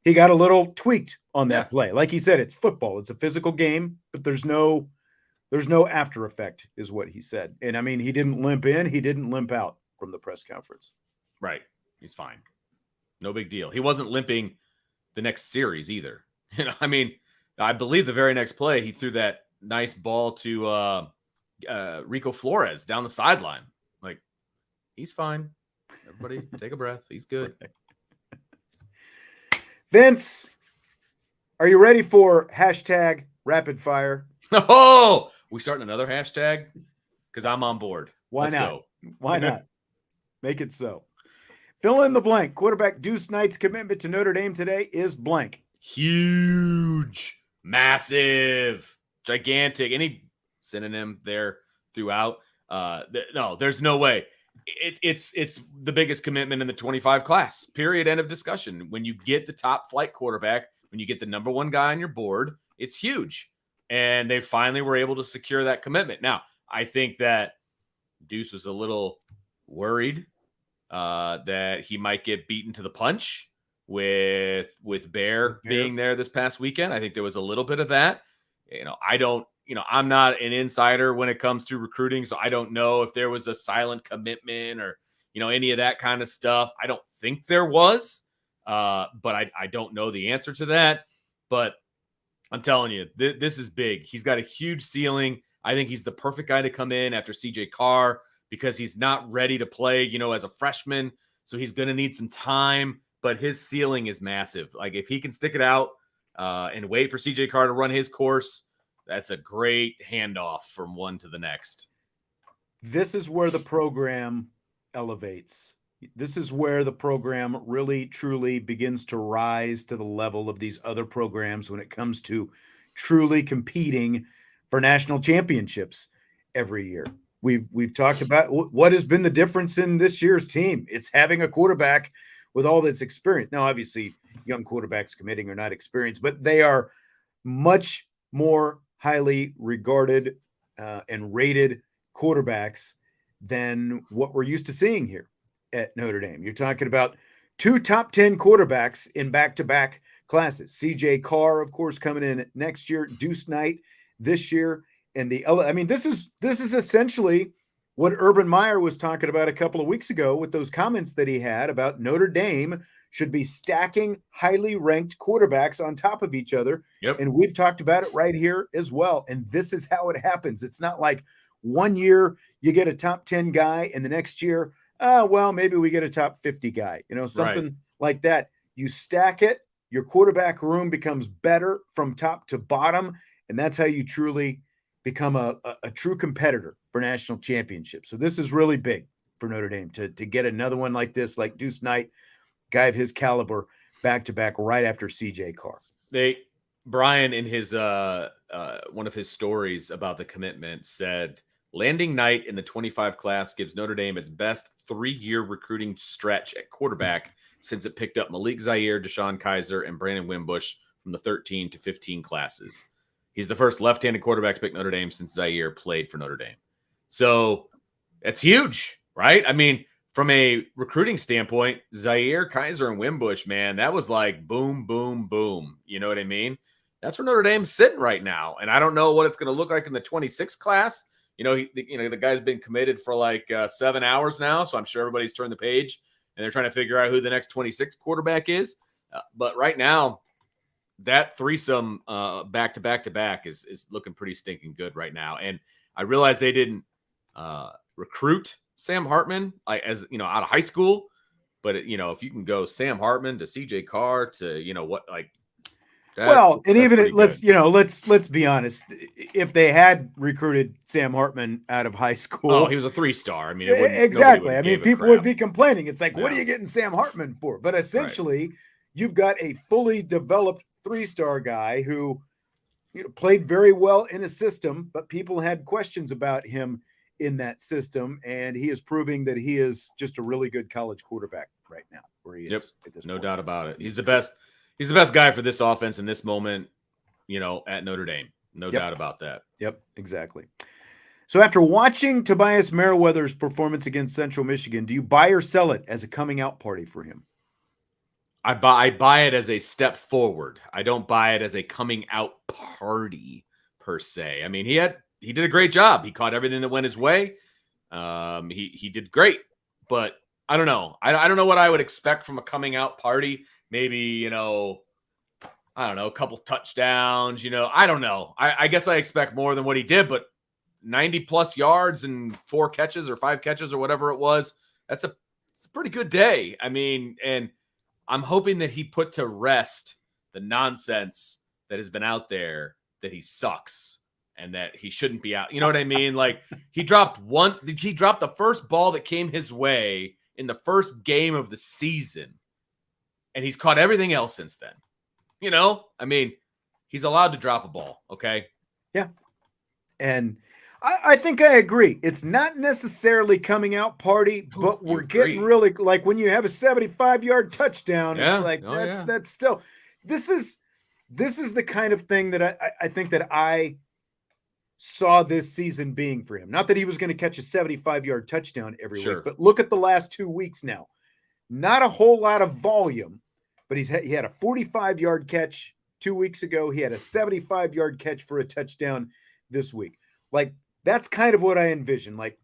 he got a little tweaked on that Yeah. play. Like he said, it's football. It's a physical game, but there's no after effect, is what he said. And I mean, he didn't limp in, he didn't limp out from the press conference. right. He's fine. No big deal. He wasn't limping the next series either. I mean, I believe the very next play he threw that nice ball to Rico Flores down the sideline. Like, he's fine. Everybody take a breath. He's good. Vince, are you ready for hashtag rapid fire? Oh, we starting another hashtag? Because I'm on board. Why Let's not? go. Why not? Make it so. Fill in the blank. Quarterback Deuce Knight's commitment to Notre Dame today is blank. Huge, massive, gigantic. Any synonym there throughout? No, there's no way. It's the biggest commitment in the 25 class. Period. End of discussion. When you get the top flight quarterback, when you get the number one guy on your board, it's huge. And they finally were able to secure that commitment. Now, I think that Deuce was a little worried that he might get beaten to the punch with Bear being there this past weekend. I think there was a little bit of that. I'm not an insider when it comes to recruiting, so I don't know if there was a silent commitment or, any of that kind of stuff. I don't think there was, but I don't know the answer to that. But I'm telling you, this is big. He's got a huge ceiling. I think he's the perfect guy to come in after CJ Carr because he's not ready to play, as a freshman. So he's going to need some time, but his ceiling is massive. Like, if he can stick it out and wait for CJ Carr to run his course, that's a great handoff from one to the next. This is where the program elevates. This is where the program really, truly begins to rise to the level of these other programs when it comes to truly competing for national championships every year. We've talked about what has been the difference in this year's team. It's having a quarterback with all that's experience. Now, obviously, young quarterbacks committing are not experienced, but they are much more highly regarded and rated quarterbacks than what we're used to seeing here at Notre Dame. You're talking about 2 top 10 quarterbacks in back-to-back classes. CJ Carr, of course, coming in next year, Deuce Knight this year. And this is essentially what Urban Meyer was talking about a couple of weeks ago with those comments that he had about Notre Dame should be stacking highly ranked quarterbacks on top of each other. Yep. And we've talked about it right here as well. And this is how it happens. It's not like one year you get a top 10 guy and the next year, maybe we get a top 50 guy, something like that. You stack it, your quarterback room becomes better from top to bottom. And that's how you truly become a true competitor for national championships. So this is really big for Notre Dame to get another one like this, like Deuce Knight, guy of his caliber, back-to-back right after CJ Carr. Brian, in his one of his stories about the commitment, said landing Knight in the 25 class gives Notre Dame its best 3-year recruiting stretch at quarterback since it picked up Malik Zaire, Deshaun Kaiser, and Brandon Wimbush from the 13 to 15 classes. He's the first left-handed quarterback to pick Notre Dame since Zaire played for Notre Dame. So that's huge, right? I mean, from a recruiting standpoint, Zaire, Kaiser, and Wimbush, man, that was like boom, boom, boom. You know what I mean? That's where Notre Dame's sitting right now. And I don't know what it's going to look like in the 26 class. The guy's been committed for like 7 hours now, so I'm sure everybody's turned the page and they're trying to figure out who the next 26 quarterback is. But right now, that threesome back to back is looking pretty stinking good right now. And I realize they didn't recruit Sam Hartman out of high school, but if you can go Sam Hartman to CJ Carr to let's be honest. If they had recruited Sam Hartman out of high school, he was a 3-star. I mean, exactly. I mean, people would be complaining. It's like, Yeah. what are you getting Sam Hartman for? But essentially, you've got a fully developed 3-star guy who played very well in a system, but people had questions about him in that system, and he is proving that he is just a really good college quarterback right now where he is at this no point. doubt about it. He's the best guy for this offense in this moment, at Notre Dame. No doubt about that. Yep, exactly. So after watching Tobias Merriweather's performance against Central Michigan, do you buy or sell it as a coming out party for him? I buy it as a step forward. I don't buy it as a coming out party per se. I mean, he did a great job. He caught everything that went his way. He did great, but I don't know. I don't know what I would expect from a coming out party. Maybe, I don't know, a couple touchdowns, I don't know. I guess I expect more than what he did, but 90 plus yards and 4 catches or 5 catches or whatever it was, it's a pretty good day. I mean, and I'm hoping that he put to rest the nonsense that has been out there that he sucks and that he shouldn't be out. You know what I mean? Like he dropped the first ball that came his way in the first game of the season, and he's caught everything else since then. I mean, he's allowed to drop a ball. Okay. Yeah. And I think I agree. It's not necessarily coming out party, but we're getting really like when you have a 75-yard touchdown, it's like that's still this is the kind of thing that I think that I saw this season being for him. Not that he was going to catch a 75-yard touchdown every week, but look at the last 2 weeks now. Not a whole lot of volume, but he had a 45-yard catch 2 weeks ago. He had a 75-yard catch for a touchdown this week. Like, that's kind of what I envision, like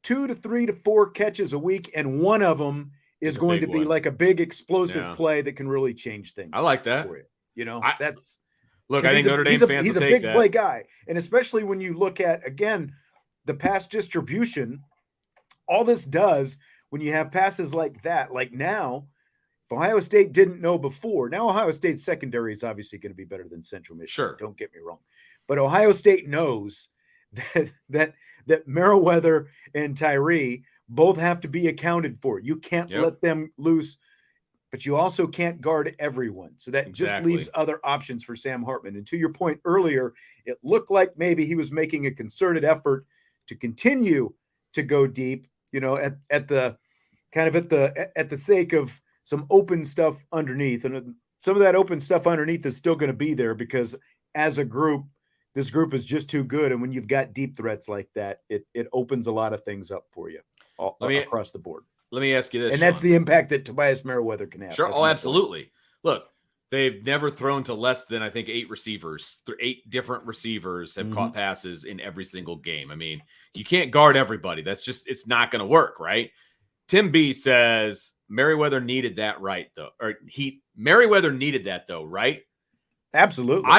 2 to 3 to 4 catches a week, and one of them is going to be like a big explosive play that can really change things. I like that. For you. I think Notre Dame fans he's a big play guy, and especially when you look at, again, the pass distribution, all this does when you have passes like that, like now, if Ohio State didn't know before, now Ohio State's secondary is obviously going to be better than Central Michigan. Sure. Don't get me wrong. But Ohio State knows that Merriweather and Tyree both have to be accounted for. You can't let them loose, but you also can't guard everyone. So that just leaves other options for Sam Hartman. And to your point earlier, it looked like maybe he was making a concerted effort to continue to go deep, at the sake of some open stuff underneath. And some of that open stuff underneath is still going to be there because as a group, this group is just too good. And when you've got deep threats like that, it opens a lot of things up for you across the board. Let me ask you this. And that's the impact that Tobias Merriweather can have. Sure. Absolutely. Point. Look, they've never thrown to less than, I think, 8 receivers. 8 different receivers have caught passes in every single game. I mean, you can't guard everybody. It's not going to work, right? Tim B says Merriweather needed that, right? Merriweather needed that, though, right? Absolutely.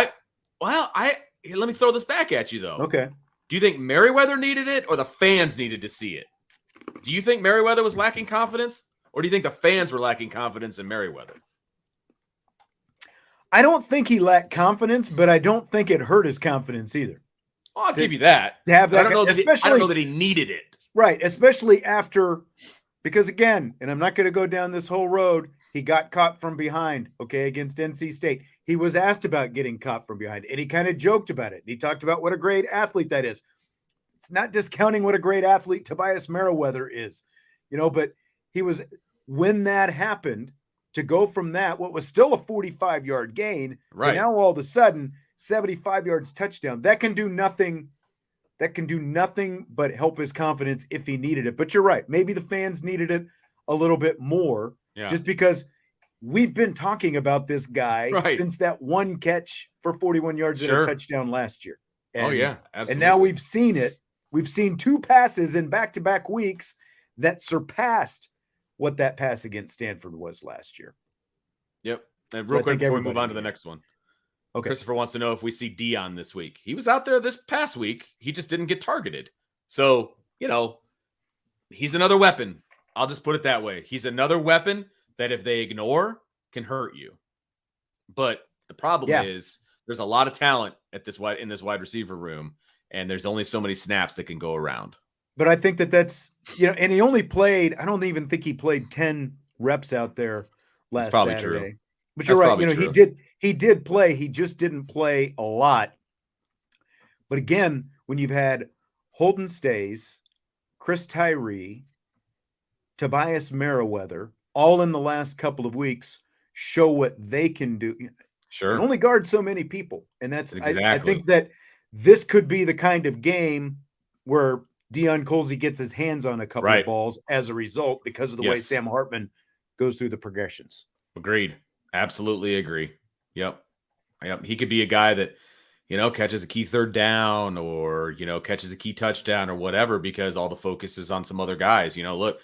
Let me throw this back at you, though. Okay. Do you think Merriweather needed it or the fans needed to see it? Do you think Merriweather was lacking confidence or do you think the fans were lacking confidence in Merriweather? I don't think he lacked confidence, but I don't think it hurt his confidence either. Well, I'll give you that. To have that, I don't know that he needed it. Right, especially after, because again, and I'm not going to go down this whole road, he got caught from behind, against NC State. He was asked about getting caught from behind, and he kind of joked about it. He talked about what a great athlete that is. It's not discounting what a great athlete Tobias Merriweather is, but he was, when that happened, to go from that, what was still a 45-yard gain, to now all of a sudden 75 yards touchdown. That can do nothing but help his confidence if he needed it. But you're right. Maybe the fans needed it a little bit more just because we've been talking about this guy since that one catch for 41 yards and a touchdown last year. And, absolutely. And now we've seen it. We've seen 2 passes in back-to-back weeks that surpassed what that pass against Stanford was last year. Yep. And real quick before we move on to the next one. Okay. Christopher wants to know if we see Dion this week. He was out there this past week. He just didn't get targeted. So, he's another weapon. I'll just put it that way. He's another weapon that if they ignore can hurt you. But the problem is there's a lot of talent in this wide receiver room, and there's only so many snaps that can go around. But I think that's, and he only played, I don't even think he played 10 reps out there last Saturday. True. But you're right. He did play. He just didn't play a lot. But again, when you've had Holden Stays, Chris Tyree, Tobias Merriweather, all in the last couple of weeks, show what they can do. Sure. They only guard so many people. And that's Exactly. I think that this could be the kind of game where Deion Colsey gets his hands on a couple of balls as a result because of the way Sam Hartman goes through the progressions. Agreed. Absolutely agree. Yep. He could be a guy that, catches a key third down or, catches a key touchdown or whatever because all the focus is on some other guys. Look,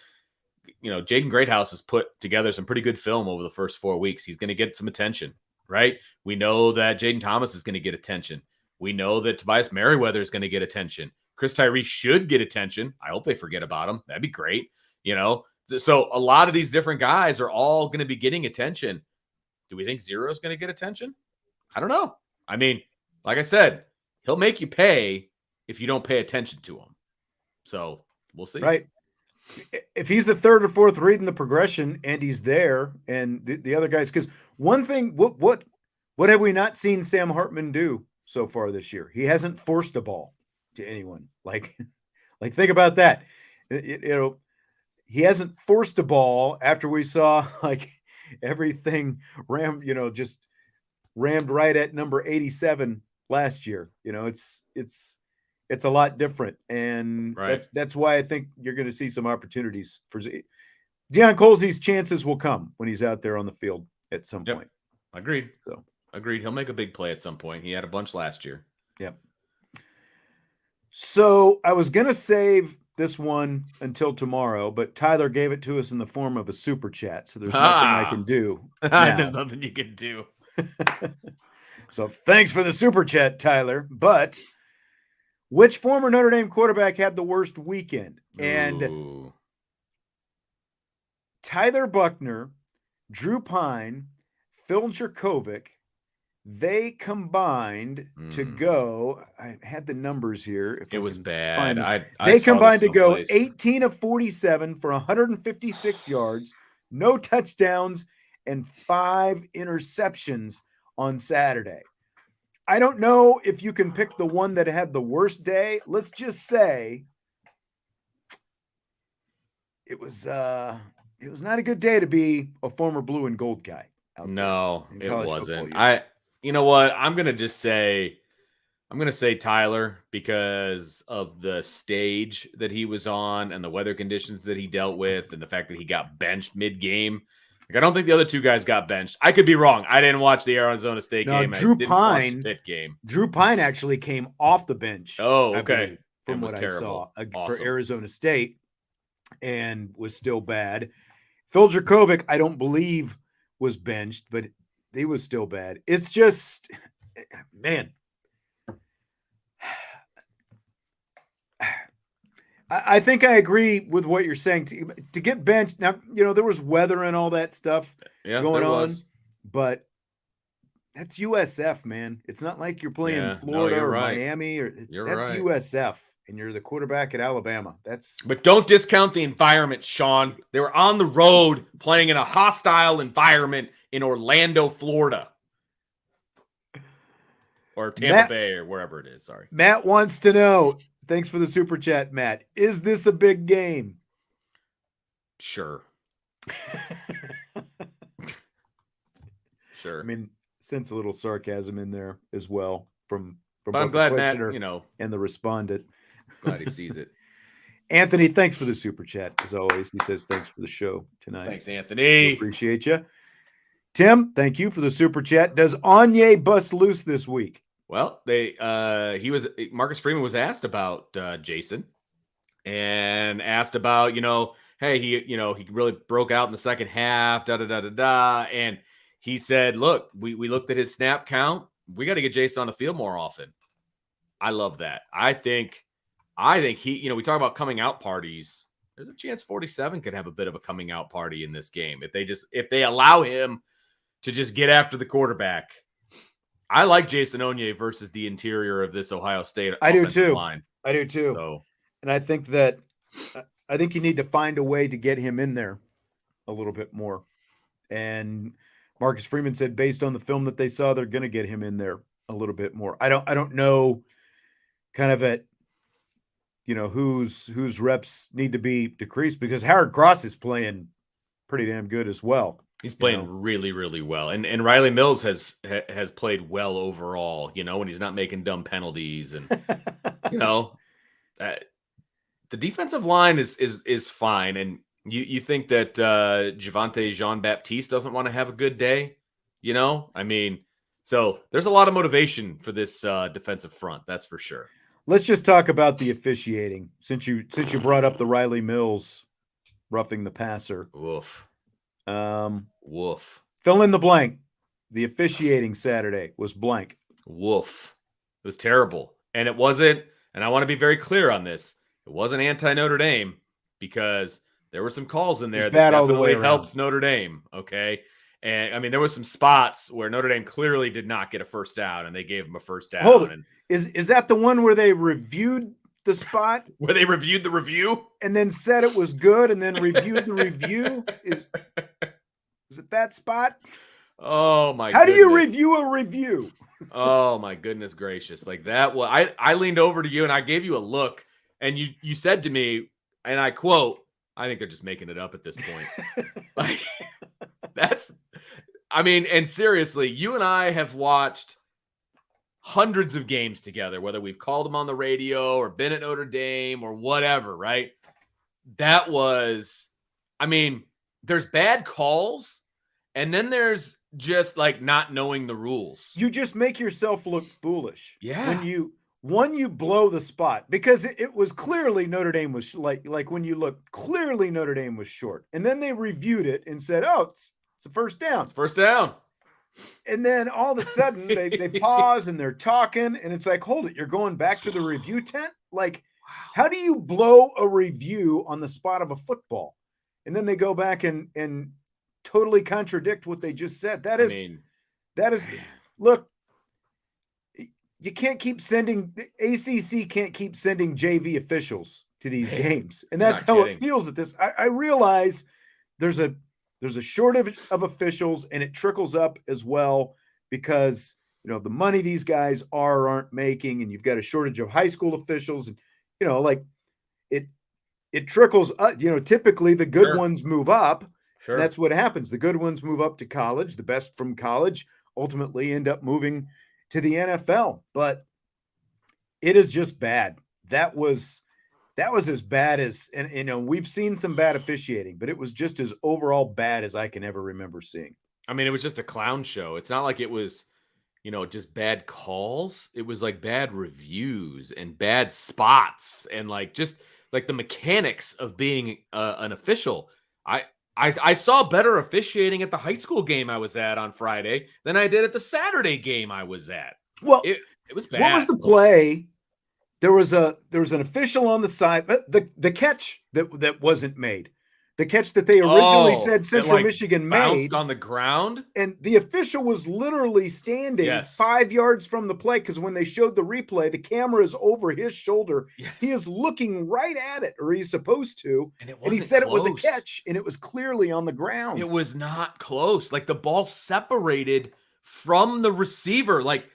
Jaden Greathouse has put together some pretty good film over the first 4 weeks. He's going to get some attention, right? We know that Jaden Thomas is going to get attention. We know that Tobias Merriweather is going to get attention. Chris Tyree should get attention. I hope they forget about him. That'd be great. So a lot of these different guys are all going to be getting attention. Do we think Zero is going to get attention? I don't know. I mean, like I said, he'll make you pay if you don't pay attention to him. So we'll see. Right. If he's the third or fourth reading the progression and he's there and the other guys, because one thing, what have we not seen Sam Hartman do so far this year? He hasn't forced a ball to anyone. Like think about that. He hasn't forced a ball after we saw everything just rammed right at number 87 last year. It's a lot different. And that's why I think you're going to see some opportunities for Deion Colsey's chances will come when he's out there on the field at some point. Agreed. Agreed. He'll make a big play at some point. He had a bunch last year. Yep. So I was going to save this one until tomorrow, but Tyler gave it to us in the form of a super chat. So there's nothing I can do. There's nothing you can do. So thanks for the super chat, Tyler. But which former Notre Dame quarterback had the worst weekend? And Tyler Buckner, Drew Pine, Phil Jerkovic, they combined to go. I had the numbers here. It was bad. They combined to go 18 of 47 for 156 yards, no touchdowns, and 5 interceptions on Saturday. I don't know if you can pick the one that had the worst day. Let's just say it was not a good day to be a former blue and gold guy. No, it wasn't. You know what? I'm going to say Tyler because of the stage that he was on and the weather conditions that he dealt with and the fact that he got benched mid-game. I don't think the other two guys got benched. I could be wrong. I didn't watch the Arizona State game. Drew I didn't Pine, watch the Pitt game. Drew Pine actually came off the bench. Oh, okay. From what I saw for Arizona State and was still bad. Phil Jerkovic, I don't believe was benched, but he was still bad. It's just, man. I think I agree with what you're saying. To get benched, now, there was weather and all that stuff going on, but that's USF, man. It's not like you're playing Florida or Miami. That's USF, and you're the quarterback at Alabama. But don't discount the environment, Sean. They were on the road playing in a hostile environment in Orlando, Florida. Or Tampa Bay or wherever it is. Sorry. Matt wants to know. Thanks for the super chat, Matt. Is this a big game? Sure. Sure. I mean, sense a little sarcasm in there as well from but I'm glad Matt, and the respondent. Glad he sees it. Anthony, thanks for the super chat. As always, he says thanks for the show tonight. Thanks, Anthony. Appreciate you. Tim, thank you for the super chat. Does Onyé bust loose this week? Well, Marcus Freeman was asked about Jason and asked about, hey, he really broke out in the second half, and he said, look, we looked at his snap count. We got to get Jason on the field more often. I love that. I think he, we talk about coming out parties. There's a chance 47 could have a bit of a coming out party in this game if they allow him to just get after the quarterback. I like Jason Onyé versus the interior of this Ohio State offensive line. I do too. So, and I think you need to find a way to get him in there a little bit more. And Marcus Freeman said, based on the film that they saw, they're going to get him in there a little bit more. I don't know kind of whose reps need to be decreased, because Howard Cross is playing pretty damn good as well. He's playing really, really well. And Riley Mills has played well overall, when he's not making dumb penalties. And, the defensive line is fine. And you think that Javonte Jean-Baptiste doesn't want to have a good day, so there's a lot of motivation for this defensive front. That's for sure. Let's just talk about the officiating since you brought up the Riley Mills roughing the passer. Woof. Woof. Fill in the blank. The officiating Saturday was blank. Woof. It was terrible. And it wasn't, and I want to be very clear on this, it wasn't anti-Notre Dame, because there were some calls in there that definitely helped Notre Dame, okay? And, there was some spots where Notre Dame clearly did not get a first down, and they gave them a first down. Hold it. Is that the one where they reviewed the spot? Where they reviewed the review? And then said it was good and then reviewed the review? Is it that spot? Oh, my How do you review a review? Oh, my goodness gracious. Like that. Well, I leaned over to you and I gave you a look, and you said to me, and I quote, "I think they're just making it up at this point." Like, and seriously, you and I have watched hundreds of games together, whether we've called them on the radio or been at Notre Dame or whatever, right? That was, there's bad calls, and then there's just like not knowing the rules. You just make yourself look foolish. Yeah. When you blow the spot, because it was clearly Notre Dame was like when you look, clearly Notre Dame was short. And then they reviewed it and said, "Oh, it's a first down." It's first down. And then all of a sudden they pause and they're talking, and it's like, hold it, you're going back to the review tent? Like, how do you blow a review on the spot of a football? And then they go back and totally contradict what they just said. That is look, you can't keep sending, the ACC can't keep sending JV officials to these games. And that's how it feels at this. I realize there's a shortage of officials, and it trickles up as well because, the money these guys are or aren't making, and you've got a shortage of high school officials, and, it trickles up. Typically the good ones move up. Sure. That's what happens. The good ones move up to college. The best from college ultimately end up moving to the NFL, but it is just bad. That was as bad as, and we've seen some bad officiating, but it was just as overall bad as I can ever remember seeing. It was just a clown show. It's not like it was, just bad calls. It was like bad reviews and bad spots, and just the mechanics of being an official. I saw better officiating at the high school game I was at on Friday than I did at the Saturday game I was at. Well, it was bad. What was the play? There was an official on the side. The catch that wasn't made. The catch that they originally said Central Michigan made bounced on the ground, and the official was literally standing 5 yards from the play, because when they showed the replay, the camera is over his shoulder. Yes. He is looking right at it, or he's supposed to, and he said close. It was a catch, and it was clearly on the ground. It was not close. Like, the ball separated from the receiver. It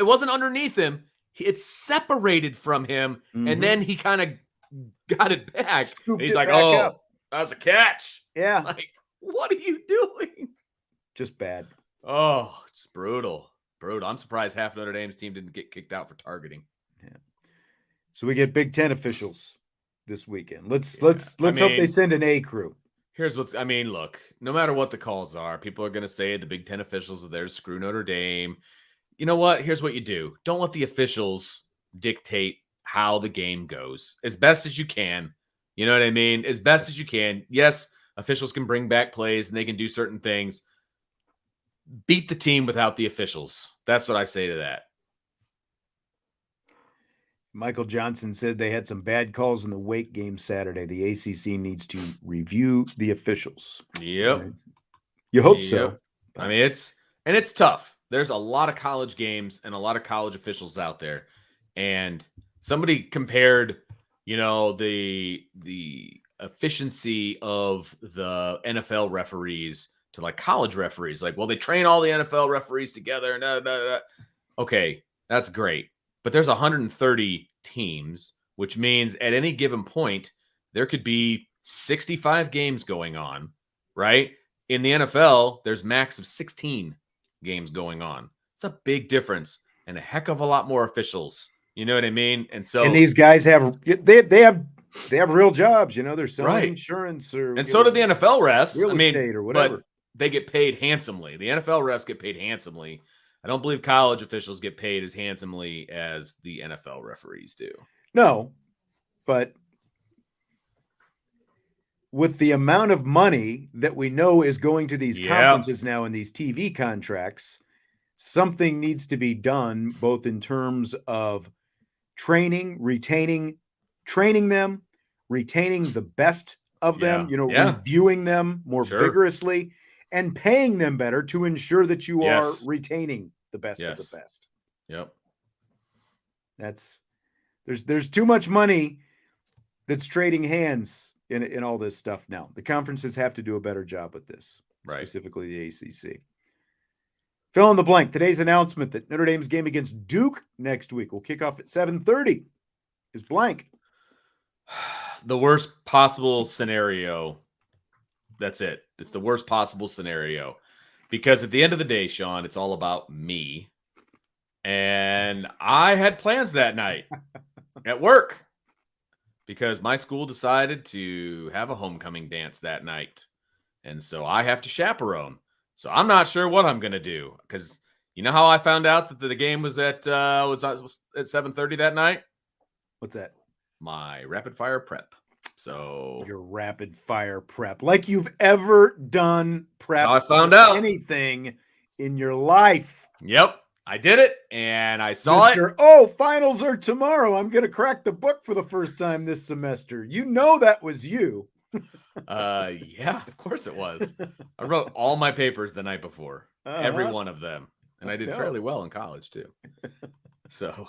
wasn't underneath him. It separated from him, and then he kind of got it back. He's like, up. That's a catch. Yeah. What are you doing? Just bad. Oh, it's brutal. Brutal. I'm surprised half Notre Dame's team didn't get kicked out for targeting. Yeah. So we get Big Ten officials this weekend. Let's hope they send an A crew. Here's look, no matter what the calls are, people are going to say the Big Ten officials are there to screw Notre Dame. You know what? Here's what you do. Don't let the officials dictate how the game goes as best as you can. You know what I mean? As best as you can. Yes, officials can bring back plays and they can do certain things. Beat the team without the officials. That's what I say to that. Michael Johnson said they had some bad calls in the Wake game Saturday. The ACC needs to review the officials. Yep. Right. You hope so. It's tough. There's a lot of college games and a lot of college officials out there. And somebody compared, the efficiency of the NFL referees to college referees. They train all the NFL referees together. And Okay, that's great. But there's 130 teams which means at any given point, there could be 65 games going on, right? In the NFL, there's max of 16 games going on. It's a big difference and a heck of a lot more officials. You know what I mean? And these guys have they have real jobs. They're selling Right. insurance and so do the NFL refs. real estate or whatever. But they get paid handsomely. The NFL refs get paid handsomely. I don't believe college officials get paid as handsomely as the NFL referees do. No, but with the amount of money that we know is going to these conferences now and these TV contracts, something needs to be done both in terms of training them, retaining the best of them, reviewing them more vigorously, and paying them better to ensure that you are retaining the best of the best. Yep. There's too much money that's trading hands in all this stuff now. The conferences have to do a better job with this, specifically the ACC. Fill in the blank. Today's announcement that Notre Dame's game against Duke next week will kick off at 7:30 is blank. The worst possible scenario. That's it. It's the worst possible scenario. Because at the end of the day, Sean, it's all about me. And I had plans that night at work because my school decided to have a homecoming dance that night. And so I have to chaperone. So I'm not sure what I'm going to do because you know how I found out that the game was at 7:30 that night? What's that? My rapid fire prep. So your rapid fire prep, like you've ever done prep. That's how I found out anything in your life. Yep, I did it, and I saw it. Oh, finals are tomorrow. I'm going to crack the book for the first time this semester. You know that was you. Yeah, of course it was. I wrote all my papers the night before, every one of them, and I did fairly well in college too. So,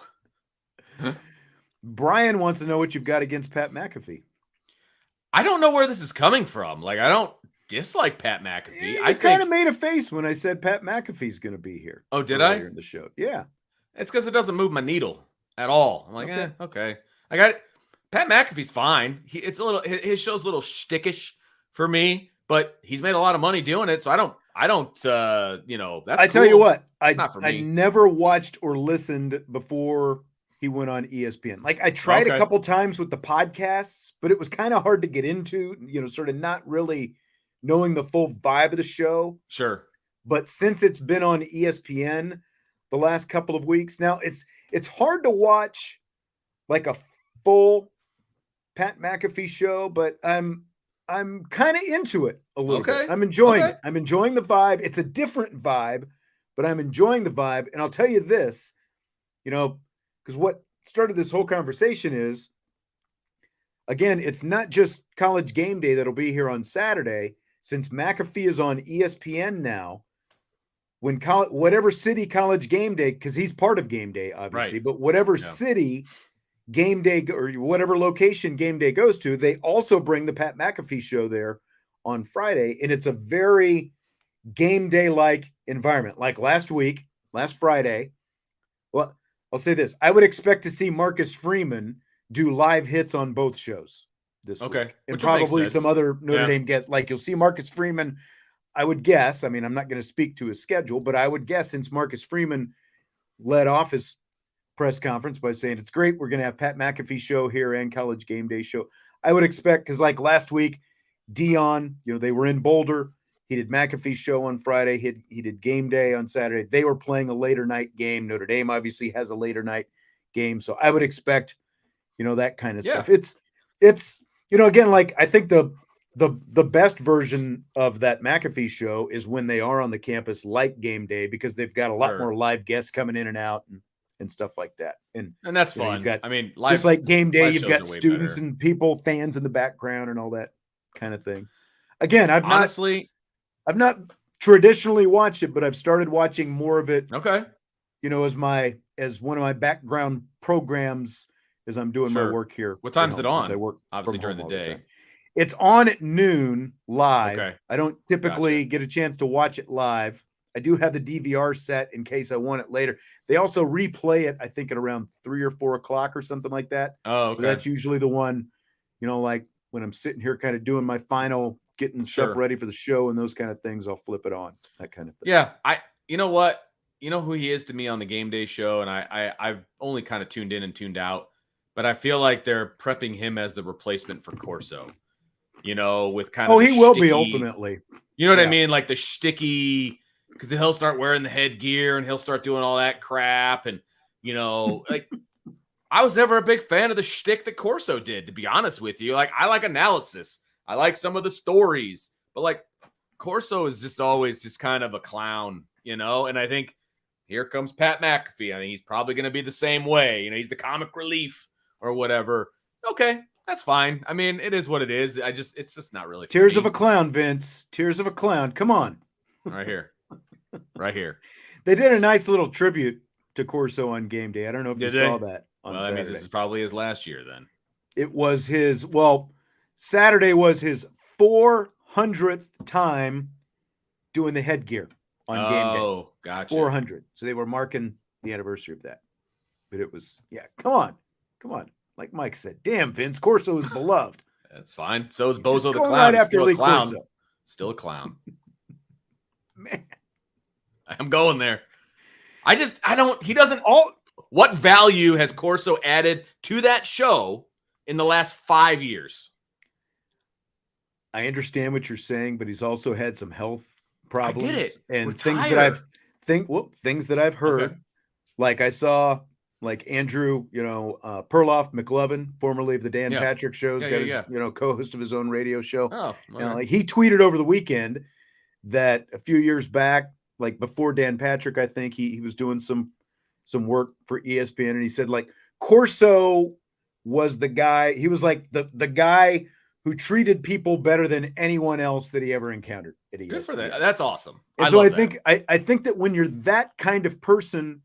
Brian wants to know what you've got against Pat McAfee. I don't know where this is coming from. Like, I don't dislike Pat McAfee. I kind of made a face when I said Pat McAfee's going to be here. Oh, did I? In the show, yeah. It's because it doesn't move my needle at all. I'm like, okay. I got it. Pat McAfee's fine. His show's a little shtickish for me, but he's made a lot of money doing it. So I don't. That's. I tell you what, not for me. I never watched or listened before he went on ESPN. Like I tried a couple times with the podcasts, but it was kind of hard to get into, sort of not really knowing the full vibe of the show. Sure. But since it's been on ESPN the last couple of weeks, now it's hard to watch like a full Pat McAfee show, but I'm kind of into it a little bit. I'm enjoying it. I'm enjoying the vibe. It's a different vibe, but I'm enjoying the vibe. And I'll tell you this, because what started this whole conversation is, again, it's not just College Game Day that'll be here on Saturday. Since McAfee is on ESPN now, when whatever city College Game Day, because he's part of Game Day, obviously, but whatever city Game Day or whatever location Game Day goes to, they also bring the Pat McAfee show there on Friday. And it's a very Game Day-like environment. Like last Friday, well, I'll say this. I would expect to see Marcus Freeman do live hits on both shows this week. And probably some other Notre Dame guests. Like you'll see Marcus Freeman, I would guess. I mean, I'm not going to speak to his schedule, but I would guess since Marcus Freeman led off his press conference by saying, it's great, we're going to have Pat McAfee show here and College Game Day show. I would expect, because like last week, Dion, they were in Boulder. He did McAfee show on Friday. He did Game Day on Saturday. They were playing a later night game. Notre Dame obviously has a later night game. So I would expect, that kind of stuff. It's again, like I think the best version of that McAfee show is when they are on the campus like Game Day, because they've got a lot more live guests coming in and out and stuff like that. And that's fun. Live, just like Game Day, you've got students and people, fans in the background and all that kind of thing. Again, I've not traditionally watched it, but I've started watching more of it. Okay. As one of my background programs as I'm doing my work here. What time is it on? I work obviously during the day. It's on at noon live. Okay. I don't typically get a chance to watch it live. I do have the DVR set in case I want it later. They also replay it, I think, at around 3 or 4 o'clock or something like that. Oh, okay. So that's usually the one, like when I'm sitting here kind of doing my final, getting stuff ready for the show and those kind of things, I'll flip it on, that kind of thing. Yeah. You know what? You know who he is to me on the game day show, and I've only kind of tuned in and tuned out, but I feel like they're prepping him as the replacement for Corso. With kind of he will be ultimately. You know what I mean? Like the shticky, because he'll start wearing the headgear and he'll start doing all that crap. And, like I was never a big fan of the shtick that Corso did, to be honest with you. Like I like analysis. I like some of the stories, but like Corso is just always just kind of a clown, and I think here comes Pat McAfee. I mean, he's probably going to be the same way. He's the comic relief or whatever. Okay. That's fine. I mean, it is what it is. It's just not really. Tears of a clown, Vince. Tears of a clown. Come on. Right here. Right here. They did a nice little tribute to Corso on game day. I don't know if you saw that on Saturday. That means this is probably his last year then. It was Saturday was his 400th time doing the headgear on game day. Oh, gotcha. 400. So they were marking the anniversary of that. But it was, come on. Like Mike said, damn, Vince, Corso is beloved. That's fine. So is Bozo the Clown. Right after still Lee a clown. Corso. Still a clown. Man. I'm going there. What value has Corso added to that show in the last 5 years? I understand what you're saying, but he's also had some health problems. I get it. And Retire. things that I've heard, Okay. like I saw, like Andrew, Perloff McLovin, formerly of the Dan Patrick Shows, got his, co-host of his own radio show. Oh, like he tweeted over the weekend that a few years back, like before Dan Patrick, I think he was doing some work for ESPN, and he said like Corso was the guy. He was like the guy who treated people better than anyone else that he ever encountered at ESPN. Good for that. That's awesome. And so I think that when you're that kind of person,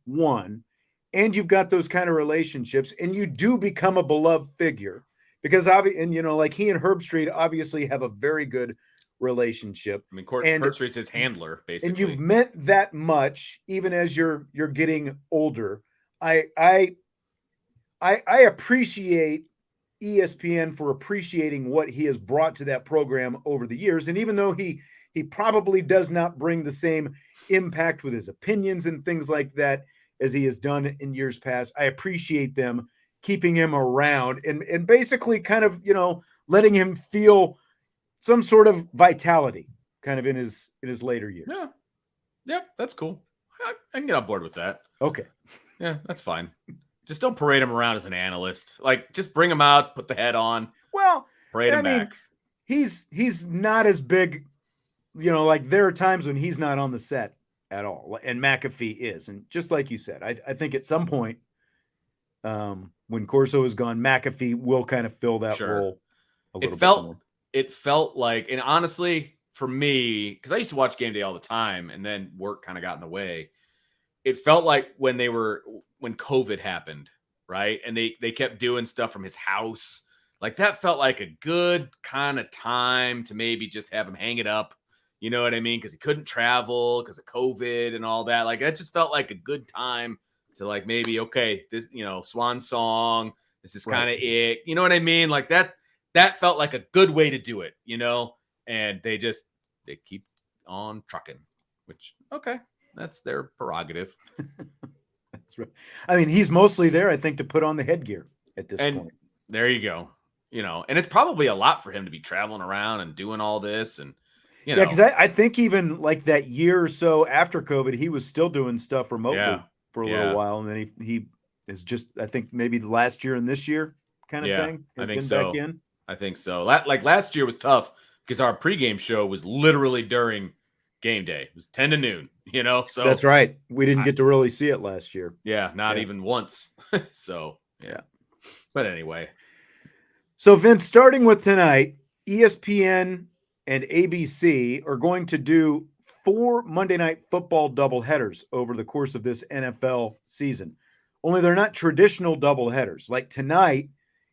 and you've got those kind of relationships, and you do become a beloved figure, because like he and Herb Street obviously have a very good relationship. I mean, Herb Street's his handler, basically. And you've meant that much, even as you're getting older. I appreciate ESPN for appreciating what he has brought to that program over the years. And even though he probably does not bring the same impact with his opinions and things like that as he has done in years past, I appreciate them keeping him around and basically kind of, letting him feel some sort of vitality kind of in his later years. Yeah. Yep. That's cool. I can get on board with that. Okay. Yeah, that's fine. Just don't parade him around as an analyst. Like, just bring him out, put the head on. Well, parade him back. He's not as big, like there are times when he's not on the set at all, and McAfee is. And just like you said, I think at some point, when Corso is gone, McAfee will kind of fill that role a little bit more. It felt like, and honestly, for me, because I used to watch game day all the time, and then work kind of got in the way. It felt like when COVID happened, right? And they kept doing stuff from his house. Like that felt like a good kind of time to maybe just have him hang it up. You know what I mean? Because he couldn't travel because of COVID and all that. Like that just felt like a good time to like maybe, okay, this, swan song. This is kind of it. You know what I mean? Like that felt like a good way to do it, and they keep on trucking, which, okay, that's their prerogative. That's right. I mean, he's mostly there, I think, to put on the headgear at this point. There you go. And it's probably a lot for him to be traveling around and doing all this. And, yeah, because I think even like that year or so after COVID, he was still doing stuff remotely for a little while. And then he is just, I think maybe the last year and this year kind of thing. I think so. Back in. I think so. Like last year was tough because our pregame show was literally during game day. It was 10 to noon, so that's right. We didn't get to really see it last year. Yeah. Not even once. So, yeah. But anyway. So Vince, starting with tonight, ESPN and ABC are going to do 4 Monday Night Football doubleheaders over the course of this NFL season. Only they're not traditional doubleheaders. Like tonight,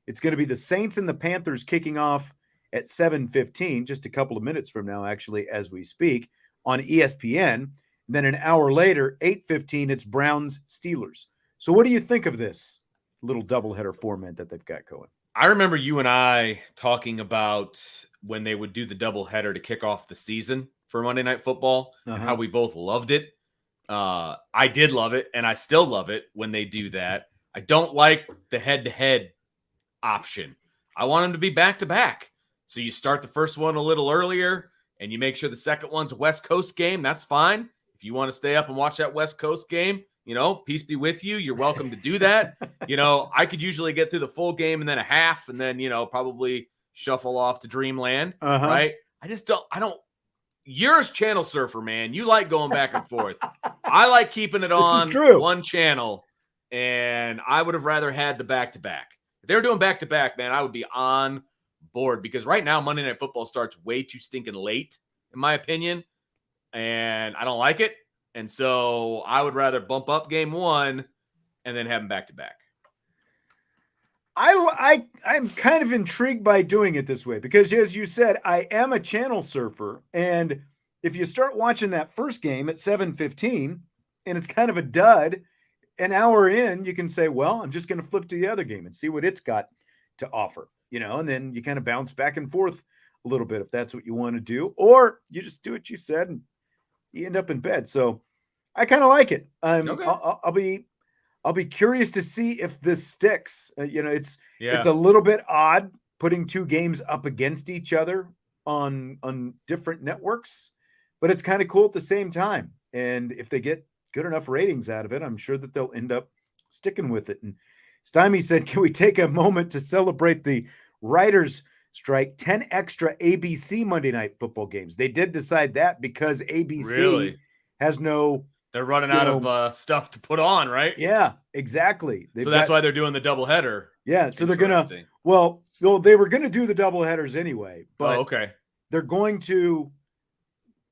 it's going to be the Saints and the Panthers kicking off at 7:15, just a couple of minutes from now, actually, as we speak, on ESPN. And Then an hour later, 8:15, it's Browns Steelers. So what do you think of this little doubleheader format that they've got going? I remember you and I talking about when they would do the doubleheader to kick off the season for Monday Night Football and how we both loved it. I did love it, and I still love it when they do that. I don't like the head-to-head option. I want them to be back-to-back. So you start the first one a little earlier, and you make sure the second one's a West Coast game. That's fine. If you want to stay up and watch that West Coast game, peace be with you. You're welcome to do that. I could usually get through the full game and then a half and then, probably shuffle off to Dreamland, right? You're a channel surfer, man. You like going back and forth. I like keeping it on one channel, and I would have rather had the back-to-back. If they were doing back-to-back, man, I would be on board because right now Monday Night Football starts way too stinking late, in my opinion, and I don't like it. And so I would rather bump up game one and then have them back-to-back. I'm kind of intrigued by doing it this way because, as you said, I am a channel surfer. And if you start watching that first game at 7:15 and it's kind of a dud, an hour in, you can say, well, I'm just going to flip to the other game and see what it's got to offer, and then you kind of bounce back and forth a little bit if that's what you want to do, or you just do what you said and you end up in bed. So I kind of like it. Okay. I'll be curious to see if this sticks. It's a little bit odd putting two games up against each other on different networks, but it's kind of cool at the same time. And if they get good enough ratings out of it, I'm sure that they'll end up sticking with it. And Stymie said, can we take a moment to celebrate the writers' strike? 10 extra ABC Monday Night Football games. They did decide that because ABC has no... They're running out of stuff to put on, right? Yeah, exactly. So that's why they're doing the doubleheader. Yeah, so they're going to... Well, they were going to do the doubleheaders anyway, but they're going to...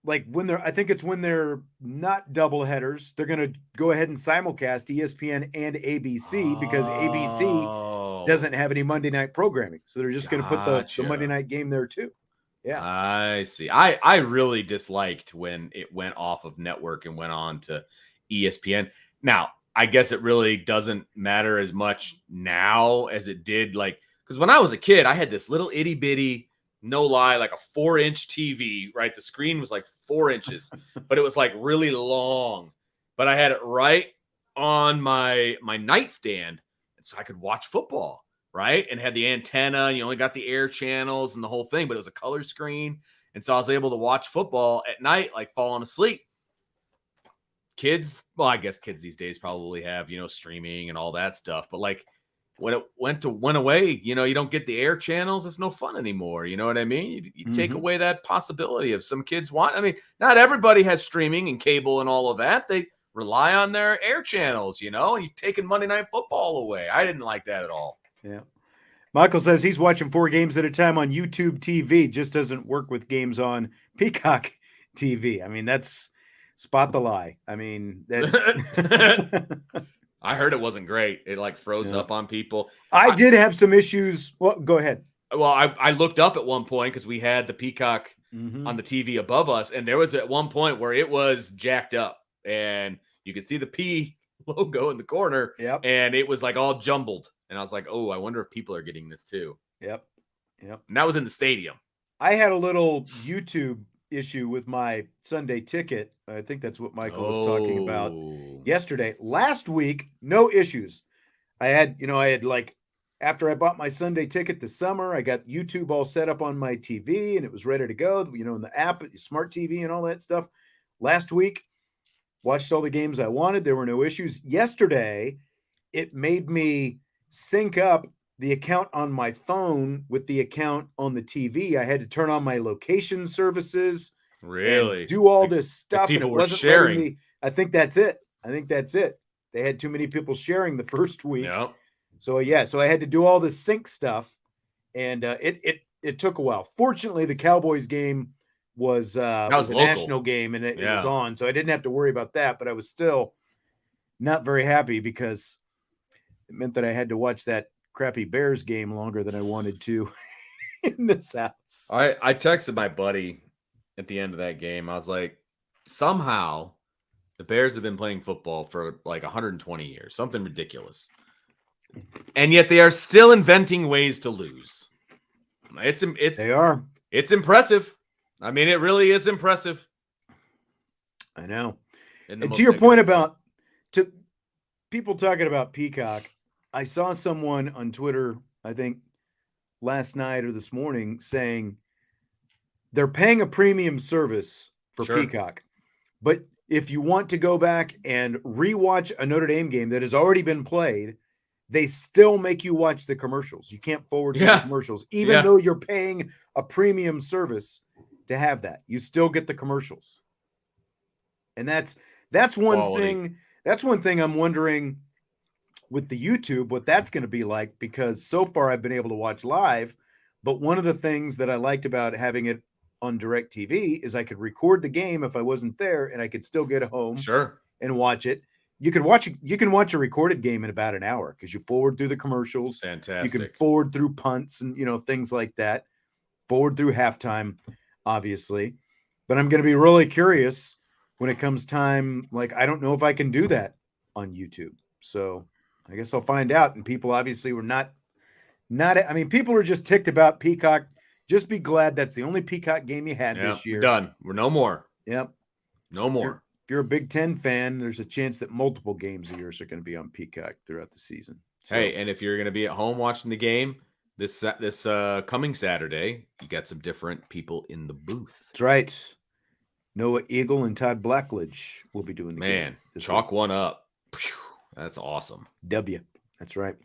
when they're not doubleheaders, they're going to go ahead and simulcast ESPN and ABC because ABC doesn't have any Monday night programming. So they're just going to put the Monday night game there too. Yeah. I see. I really disliked when it went off of network and went on to ESPN. Now, I guess it really doesn't matter as much now as it did. Because when I was a kid, I had this little itty bitty, no lie, like a 4-inch TV, right? The screen was like 4 inches, but it was like really long. But I had it right on my nightstand, and so I could watch football, right? And had the antenna, and you only got the air channels and the whole thing, but it was a color screen. And so I was able to watch football at night, like falling asleep. Kids, well, I guess kids these days probably have, streaming and all that stuff. But when it went away, you don't get the air channels. It's no fun anymore. You know what I mean? You take away that possibility of some kids not everybody has streaming and cable and all of that. They rely on their air channels, and you're taking Monday Night Football away. I didn't like that at all. Yeah. Michael says he's watching 4 games at a time on YouTube TV. Just doesn't work with games on Peacock TV. I mean, that's spot the lie. I mean, that's... I heard it wasn't great. It froze up on people. I did have some issues. Well, go ahead. Well, I looked up at one point because we had the Peacock on the TV above us. And there was at one point where it was jacked up and you could see the P logo in the corner. Yep. And it was all jumbled. And I was like, oh, I wonder if people are getting this too. Yep. And that was in the stadium. I had a little YouTube issue with my Sunday ticket. I think that's what Michael was talking about yesterday. Last week, no issues. I had after I bought my Sunday ticket this summer, I got YouTube all set up on my TV and it was ready to go, in the app, smart TV and all that stuff. Last week, watched all the games I wanted. There were no issues. Yesterday, it made me sync up the account on my phone with the account on the TV. I had to turn on my location services. Really? And do all this stuff. People and it were wasn't sharing. letting me. I think that's it. They had too many people sharing the first week. Yep. So I had to do all this sync stuff, and it took a while. Fortunately, the Cowboys game was a national game, and it was on, so I didn't have to worry about that. But I was still not very happy because it meant that I had to watch that crappy Bears game longer than I wanted to in this house. I texted my buddy at the end of that game. I was like, somehow The Bears have been playing football for like 120 years, something ridiculous. And yet they are still inventing ways to lose. They are. It's impressive. I mean, it really is impressive. I know. And And to your point about to people talking about Peacock, I saw someone on Twitter, I think last night or this morning, saying they're paying a premium service for Sure. Peacock. But if you want to go back and rewatch a Notre Dame game that has already been played, they still make you watch the commercials. You can't forward through the commercials, even though you're paying a premium service to have that. You still get the commercials. And that's one Quality. thing. That's one thing I'm wondering with the YouTube, what that's going to be like, because so far I've been able to watch live. But one of the things that I liked about having it on DirecTV is I could record the game if I wasn't there, and I could still get home and watch it. You can watch a recorded game in about an hour because you forward through the commercials. Fantastic. You can forward through punts and things like that. Forward through halftime, obviously. But I'm going to be really curious when it comes time. Like, I don't know if I can do that on YouTube. So I guess I'll find out. And people obviously were not. I mean, people are just ticked about Peacock. Just be glad that's the only Peacock game you had this year. Done. We're no more. Yep. No more. If you're a Big Ten fan, there's a chance that multiple games of yours are going to be on Peacock throughout the season. So, hey, and if you're going to be at home watching the game this coming Saturday, you got some different people in the booth. That's right. Noah Eagle and Todd Blackledge will be doing the game. Man, chalk one up. That's awesome. W. That's right.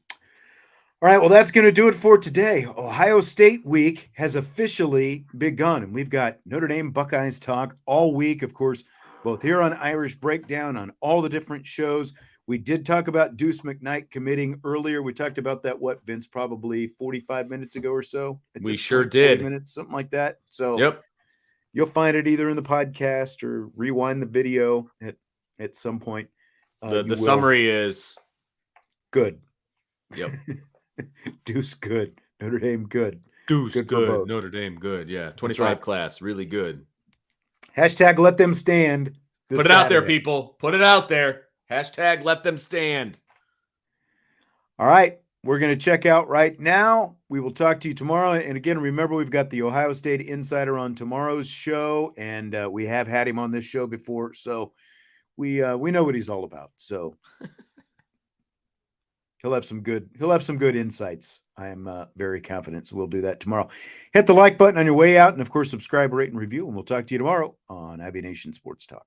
All right, well, that's going to do it for today. Ohio State week has officially begun, and we've got Notre Dame Buckeyes talk all week, of course, both here on Irish Breakdown, on all the different shows. We did talk about Deuce Knight committing earlier. We talked about that, Vince, probably 45 minutes ago or so? We sure did. 40 minutes, something like that. So you'll find it either in the podcast or rewind the video at some point. The summary is good. Yep. Deuce good. Notre Dame good. Deuce good. Notre Dame good. Yeah. 25 class. Really good. Hashtag let them stand. Put it out there, people. Put it out there. Hashtag let them stand. All right. We're going to check out right now. We will talk to you tomorrow. And again, remember, we've got the Ohio State Insider on tomorrow's show. And we have had him on this show before. So we know what he's all about. So he'll have some good insights. I am very confident. So we'll do that tomorrow. Hit the like button on your way out. And of course, subscribe, rate, and review. And we'll talk to you tomorrow on Abby Nation Sports Talk.